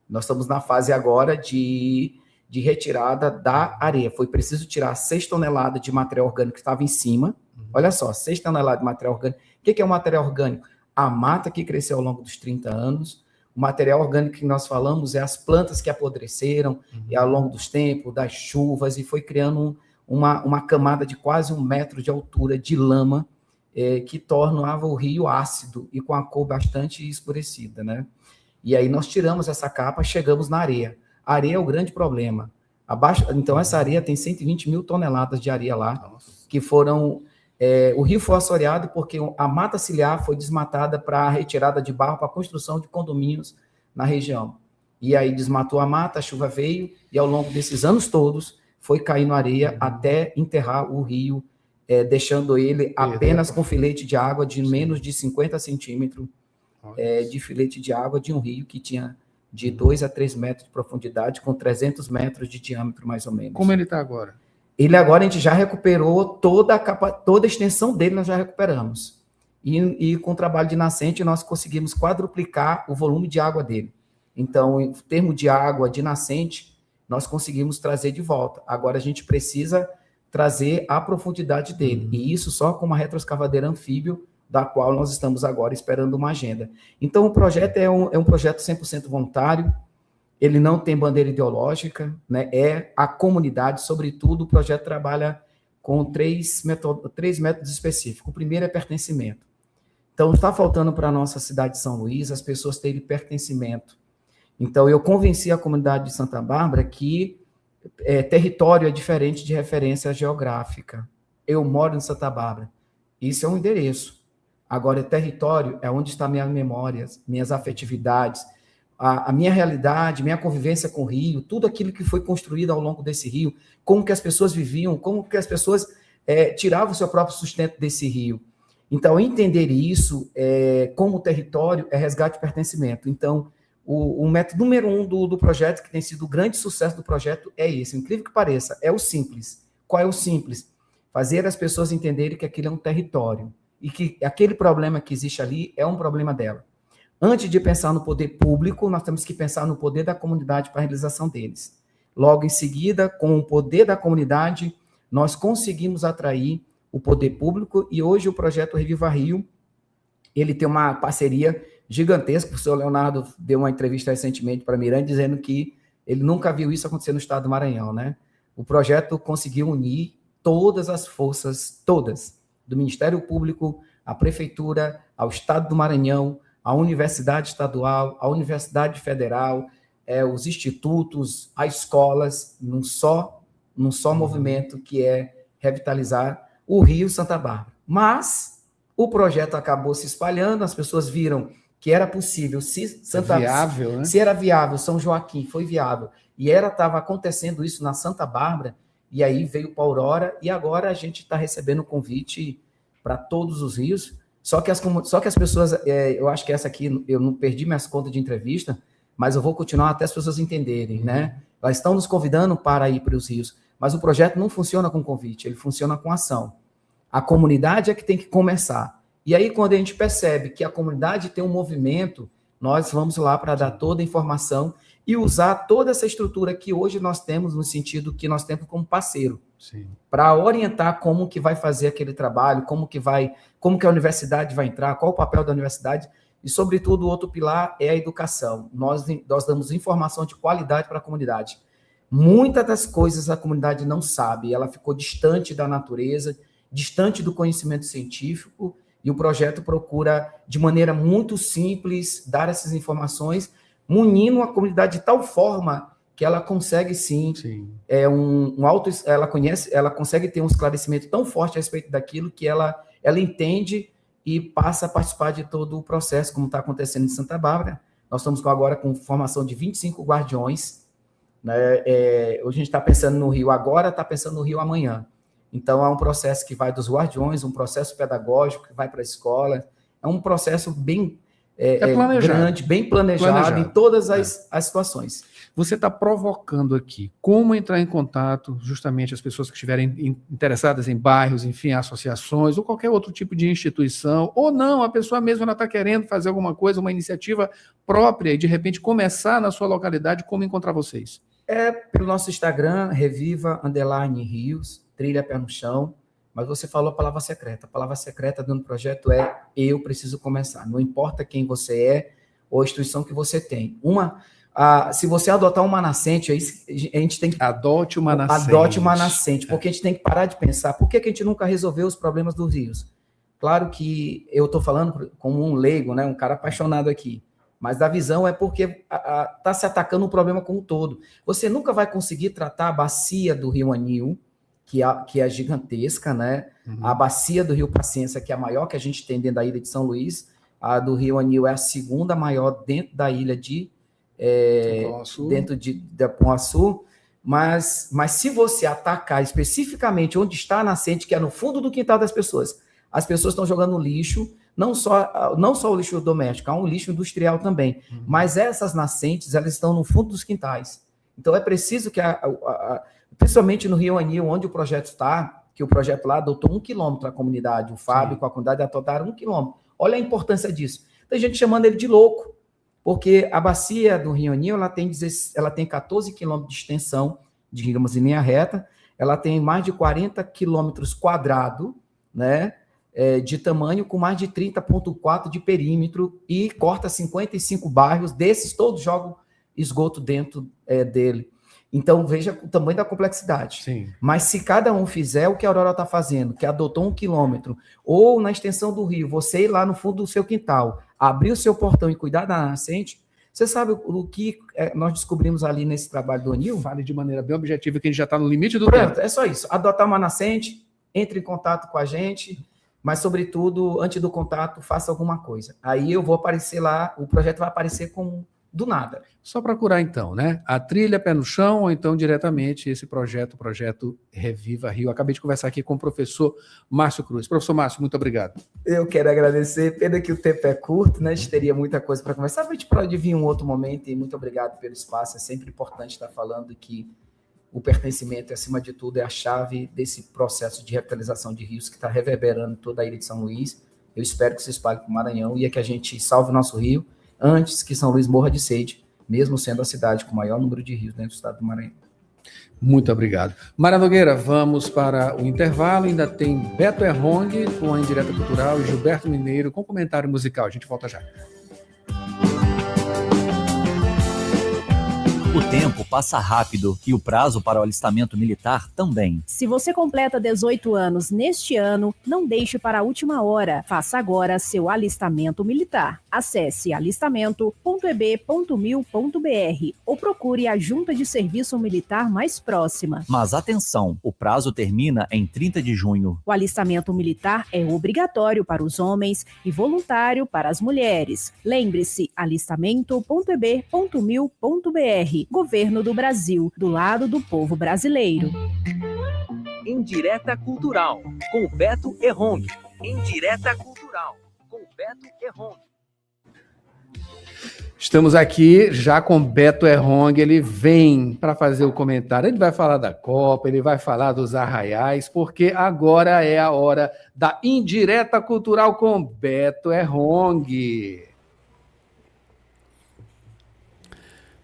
Speaker 16: Nós estamos na fase agora de retirada da areia. Foi preciso tirar 6 toneladas de material orgânico que estava em cima. Olha só, 6 toneladas de material orgânico. O que é o material orgânico? A mata que cresceu ao longo dos 30 anos. O material orgânico que nós falamos é as plantas que apodreceram e ao longo dos tempos, das chuvas, e foi criando uma camada de quase 1 metro de altura de lama que tornava o rio ácido e com a cor bastante escurecida, né? E aí nós tiramos essa capa, chegamos na areia. A areia é o grande problema. Então, essa areia tem 120 mil toneladas de areia lá, que foram... o rio foi assoreado porque a mata ciliar foi desmatada para a retirada de barro para a construção de condomínios na região. E aí desmatou a mata, a chuva veio, e ao longo desses anos todos foi caindo areia até enterrar o rio, deixando ele apenas com filete de água de menos de 50 centímetros de filete de água de um rio que tinha de 2 a 3 metros de profundidade, com 300 metros de diâmetro, mais ou menos.
Speaker 1: Como ele está agora?
Speaker 16: Ele agora, a gente já recuperou toda a extensão dele, nós já recuperamos. E com o trabalho de nascente, nós conseguimos quadruplicar o volume de água dele. Então, em termos de água de nascente, nós conseguimos trazer de volta. Agora, a gente precisa trazer a profundidade dele. E isso só com uma retroescavadeira anfíbio, da qual nós estamos agora esperando uma agenda. Então, o projeto é um projeto 100% voluntário, ele não tem bandeira ideológica, né? É a comunidade, sobretudo, o projeto trabalha com 3 métodos específicos. O primeiro é pertencimento. Então, está faltando para a nossa cidade de São Luís as pessoas terem pertencimento. Então, eu convenci a comunidade de Santa Bárbara que território é diferente de referência geográfica. Eu moro em Santa Bárbara. Isso é um endereço. Agora, território é onde estão minhas memórias, minhas afetividades, a minha realidade, minha convivência com o rio, tudo aquilo que foi construído ao longo desse rio, como que as pessoas viviam, como que as pessoas tiravam o seu próprio sustento desse rio. Então, entender isso como território é resgate e pertencimento. Então, o método número 1 do projeto, que tem sido o grande sucesso do projeto, é esse. Incrível que pareça, é o simples. Qual é o simples? Fazer as pessoas entenderem que aquilo é um território e que aquele problema que existe ali é um problema dela. Antes de pensar no poder público, nós temos que pensar no poder da comunidade para a realização deles. Logo em seguida, com o poder da comunidade, nós conseguimos atrair o poder público, e hoje o projeto Reviva Rio, ele tem uma parceria gigantesca. O professor Leonardo deu uma entrevista recentemente para Miranda, dizendo que ele nunca viu isso acontecer no estado do Maranhão, né? O projeto conseguiu unir todas as forças, todas, do Ministério Público, a Prefeitura, ao Estado do Maranhão, a Universidade Estadual, a Universidade Federal, os institutos, as escolas, num só movimento, que é revitalizar o Rio Santa Bárbara. Mas o projeto acabou se espalhando, as pessoas viram que era possível, se era viável, São Joaquim foi viável, e estava acontecendo isso na Santa Bárbara, e aí veio para Aurora, e agora a gente está recebendo convite para todos os rios. Só que as pessoas, eu acho que essa aqui, eu não perdi minhas contas de entrevista, mas eu vou continuar até as pessoas entenderem, né? Elas estão nos convidando para ir para os rios, mas o projeto não funciona com convite, ele funciona com ação. A comunidade é que tem que começar. E aí, quando a gente percebe que a comunidade tem um movimento, nós vamos lá para dar toda a informação e usar toda essa estrutura que hoje nós temos, no sentido que nós temos como parceiro, para orientar como que vai fazer aquele trabalho, como que a universidade vai entrar, qual o papel da universidade, e, sobretudo, o outro pilar é a educação. Nós damos informação de qualidade para a comunidade. Muitas das coisas a comunidade não sabe, ela ficou distante da natureza, distante do conhecimento científico, e o projeto procura, de maneira muito simples, dar essas informações, munindo a comunidade de tal forma que ela consegue, sim. Ela consegue ter um esclarecimento tão forte a respeito daquilo que ela entende e passa a participar de todo o processo, como está acontecendo em Santa Bárbara. Nós estamos agora com formação de 25 guardiões, né? Hoje a gente está pensando no Rio agora, está pensando no Rio amanhã. Então, é um processo que vai dos guardiões, um processo pedagógico que vai para a escola, é um processo bem grande, bem planejado em todas as situações.
Speaker 1: Você está provocando aqui como entrar em contato, justamente as pessoas que estiverem interessadas em bairros, enfim, associações, ou qualquer outro tipo de instituição, ou não, a pessoa mesma está querendo fazer alguma coisa, uma iniciativa própria, e de repente começar na sua localidade, como encontrar vocês?
Speaker 16: Pelo nosso Instagram, Reviva_Rios, Trilha Pé no Chão, mas você falou a palavra secreta. A palavra secreta do projeto é eu preciso começar. Não importa quem você é ou a instituição que você tem. Se você adotar uma nascente, a gente tem que...
Speaker 1: Adote uma nascente.
Speaker 16: Adote uma nascente, porque a gente tem que parar de pensar, por que a gente nunca resolveu os problemas dos rios? Claro que eu estou falando como um leigo, né, um cara apaixonado aqui, mas a visão é porque está se atacando o problema como um todo. Você nunca vai conseguir tratar a bacia do Rio Anil, que é gigantesca, né? A bacia do Rio Paciência, que é a maior que a gente tem dentro da ilha de São Luís, a do Rio Anil é a segunda maior dentro da ilha de Pão-Açu, mas se você atacar especificamente onde está a nascente, que é no fundo do quintal das pessoas, as pessoas estão jogando lixo, não só o lixo doméstico, há um lixo industrial também, mas essas nascentes, elas estão no fundo dos quintais. Então é preciso que, principalmente no Rio Anil, onde o projeto está, que o projeto lá adotou 1 quilômetro a comunidade, o Fábio com a comunidade adotaram 1 quilômetro. Olha a importância disso. Tem gente chamando ele de louco, porque a bacia do Rio Anil, ela tem 14 quilômetros de extensão, digamos, em linha reta, ela tem mais de 40 quilômetros quadrados, né, de tamanho, com mais de 30,4 de perímetro, e corta 55 bairros, desses todos jogam esgoto dentro dele. Então, veja o tamanho da complexidade.
Speaker 1: Sim.
Speaker 16: Mas se cada um fizer o que a Aurora está fazendo, que adotou 1 quilômetro, ou na extensão do rio, você ir lá no fundo do seu quintal, abrir o seu portão e cuidar da nascente, você sabe o que nós descobrimos ali nesse trabalho do Anil?
Speaker 1: Fale de maneira bem objetiva, que a gente já está no limite do tempo.
Speaker 16: É só isso. Adotar uma nascente, entre em contato com a gente, mas, sobretudo, antes do contato, faça alguma coisa. Aí eu vou aparecer lá, o projeto vai aparecer do nada.
Speaker 1: Só procurar, então, né? A Trilha Pé no Chão, ou então diretamente esse projeto, o projeto Reviva Rio. Acabei de conversar aqui com o professor Márcio Cruz. Professor Márcio, muito obrigado.
Speaker 16: Eu quero agradecer, pena que o tempo é curto, né? A gente teria muita coisa para conversar, mas a gente pode vir em um outro momento, e muito obrigado pelo espaço. É sempre importante estar falando que o pertencimento, acima de tudo, é a chave desse processo de revitalização de rios que está reverberando toda a ilha de São Luís. Eu espero que se espalhe para o Maranhão e que a gente salve o nosso rio antes que São Luís morra de sede, mesmo sendo a cidade com o maior número de rios dentro do estado do Maranhão.
Speaker 1: Muito obrigado. Mara Nogueira, vamos para o intervalo. Ainda tem Beto Errong com a Indireta Cultural e Gilberto Mineiro com comentário musical. A gente volta já.
Speaker 17: O tempo passa rápido e o prazo para o alistamento militar também.
Speaker 18: Se você completa 18 anos neste ano, não deixe para a última hora. Faça agora seu alistamento militar. Acesse alistamento.eb.mil.br ou procure a Junta de Serviço Militar mais próxima.
Speaker 17: Mas atenção, o prazo termina em 30 de junho.
Speaker 18: O alistamento militar é obrigatório para os homens e voluntário para as mulheres. Lembre-se, alistamento.eb.mil.br. Governo do Brasil, do lado do povo brasileiro.
Speaker 19: Indireta Cultural, com Beto Errong. Indireta Cultural, com Beto Errong.
Speaker 1: Estamos aqui já com Beto Errong, ele vem para fazer o comentário, ele vai falar da Copa, ele vai falar dos arraiais, porque agora é a hora da Indireta Cultural com Beto Errong.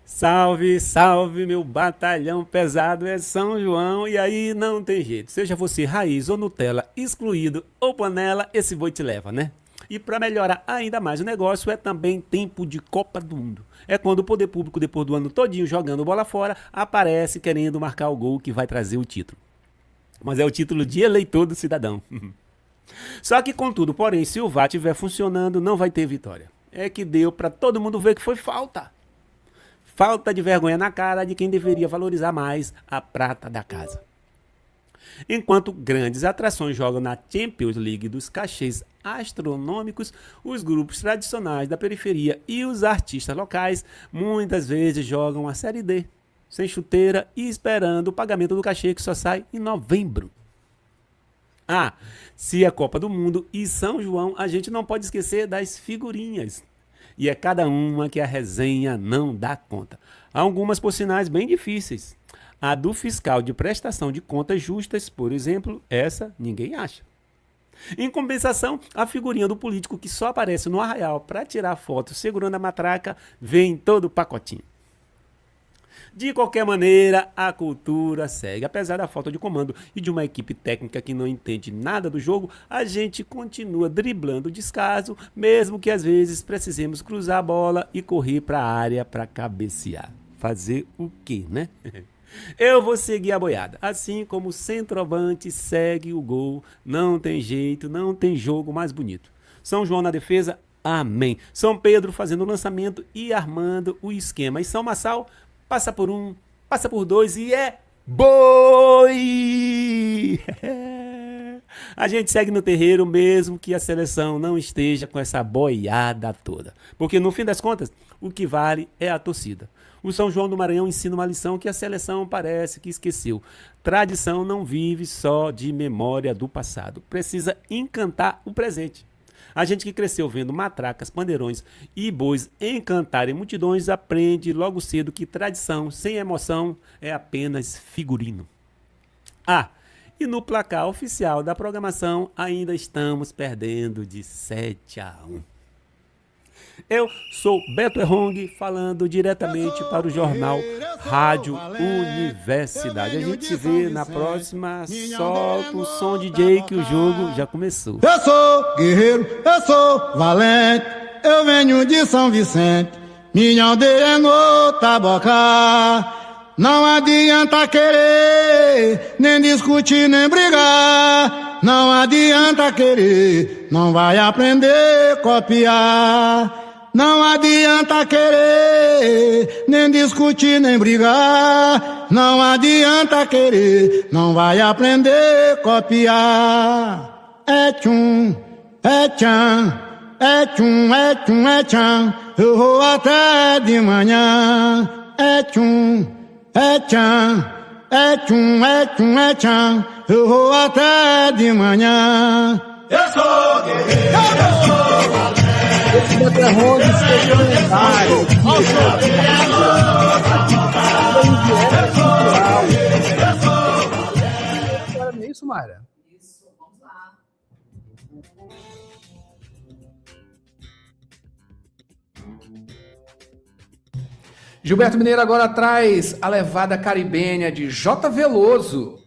Speaker 20: Salve, salve, meu batalhão pesado é São João, e aí não tem jeito, seja você raiz ou Nutella, excluído ou panela, esse boi te leva, né? E para melhorar ainda mais o negócio, é também tempo de Copa do Mundo. É quando o poder público, depois do ano todinho jogando bola fora, aparece querendo marcar o gol que vai trazer o título. mas é o título de eleitor do cidadão. Só que, contudo, porém, se o VAR estiver funcionando, não vai ter vitória. É que deu para todo mundo ver que foi falta. Falta de vergonha na cara de quem deveria valorizar mais a prata da casa. Enquanto grandes atrações jogam na Champions League dos cachês astronômicos, os grupos tradicionais da periferia e os artistas locais muitas vezes jogam a Série D, sem chuteira e esperando o pagamento do cachê que só sai em novembro. Ah, se é Copa do Mundo e São João, a gente não pode esquecer das figurinhas. E é cada uma que a resenha não dá conta. Há algumas, por sinais, bem difíceis. A do fiscal de prestação de contas justas, por exemplo, essa ninguém acha. Em compensação, a figurinha do político que só aparece no arraial para tirar foto segurando a matraca vem em todo o pacotinho. De qualquer maneira, a cultura segue. Apesar da falta de comando e de uma equipe técnica que não entende nada do jogo, a gente continua driblando o descaso, mesmo que às vezes precisemos cruzar a bola e correr para a área para cabecear. Fazer o quê, né? Eu vou seguir a boiada. Assim como o centroavante segue o gol, não tem jeito, não tem jogo mais bonito. São João na defesa, amém. São Pedro fazendo o lançamento e armando o esquema. E São Massal passa por um, passa por dois e é boi! A gente segue no terreiro mesmo que a seleção não esteja com essa boiada toda. Porque no fim das contas, o que vale é a torcida. O São João do Maranhão ensina uma lição que a seleção parece que esqueceu. Tradição não vive só de memória do passado. Precisa encantar o presente. A gente que cresceu vendo matracas, pandeirões e bois encantarem multidões aprende logo cedo que tradição sem emoção é apenas figurino. Ah, e no placar oficial da programação ainda estamos perdendo de 7-1. Eu sou Beto Errong, falando diretamente para o jornal Rádio Universidade. A gente se vê na próxima. Solta o som, DJ, que o jogo já começou.
Speaker 21: Eu sou guerreiro, eu sou valente, eu venho de São Vicente, minha aldeia é no Taboca. Não adianta querer, nem discutir, nem brigar. Não adianta querer, não vai aprender a copiar. Não adianta querer, nem discutir, nem brigar. Não adianta querer, não vai aprender a copiar. É tchum, é tchan, é tchum, é tchum, é tchan. Eu vou até de manhã. É tchum, é tchan, é tchum, é tchum, é tchan. Eu vou até de manhã. Eu sou guerreiro, eu sou valente. Esse Beto Errong escreveu lendário.
Speaker 1: Agora não é isso, Mayra?
Speaker 2: Isso, vamos lá.
Speaker 1: Gilberto Mineiro agora traz a levada caribenha de J. Veloso.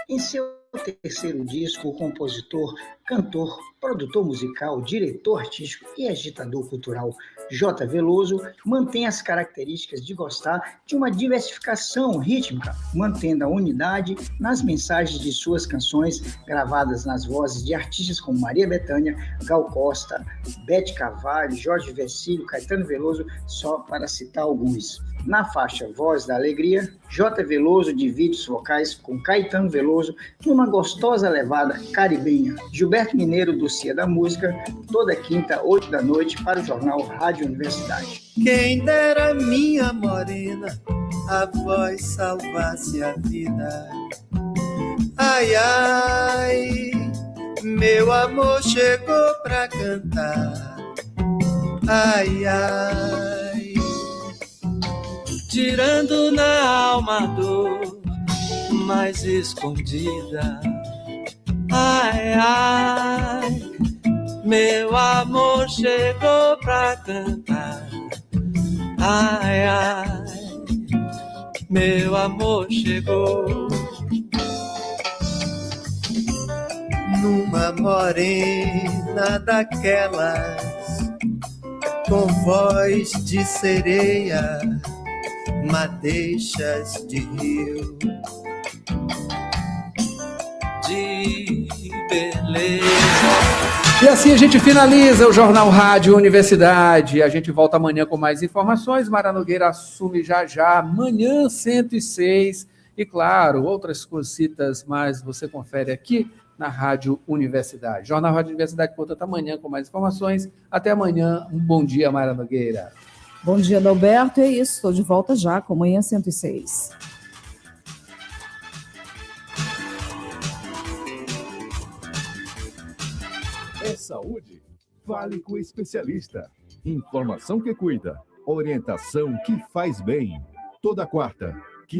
Speaker 22: Em seu terceiro disco, o compositor, cantor, produtor musical, diretor artístico e agitador cultural J. Veloso mantém as características de gostar de uma diversificação rítmica, mantendo a unidade nas mensagens de suas canções, gravadas nas vozes de artistas como Maria Bethânia, Gal Costa, Beth Carvalho, Jorge Vecílio, Caetano Veloso, só para citar alguns. Na faixa Voz da Alegria, J. Veloso divide os vocais com Caetano Veloso numa gostosa levada caribenha. Gilberto Mineiro do Cia da Música, toda quinta, 8 da noite, para o jornal Rádio Universidade.
Speaker 23: Quem dera minha morena, a voz salvasse a vida. Ai, ai, meu amor chegou pra cantar. Ai, ai, tirando na alma a dor mais escondida. Ai, ai, meu amor chegou pra cantar. Ai, ai, meu amor chegou. Numa morena daquelas, com voz de sereia, madeixas de rio, de beleza.
Speaker 1: E assim a gente finaliza o Jornal Rádio Universidade. A gente volta amanhã com mais informações. Mara Nogueira assume já, manhã 106. E claro, outras cositas mais você confere aqui na Rádio Universidade. Jornal Rádio Universidade, portanto, amanhã com mais informações. Até amanhã. Um bom dia, Mara Nogueira.
Speaker 2: Bom dia, Adalberto. É isso, estou de volta já com manhã 106.
Speaker 4: É saúde? Fale com o especialista. Informação que cuida. Orientação que faz bem. Toda quarta,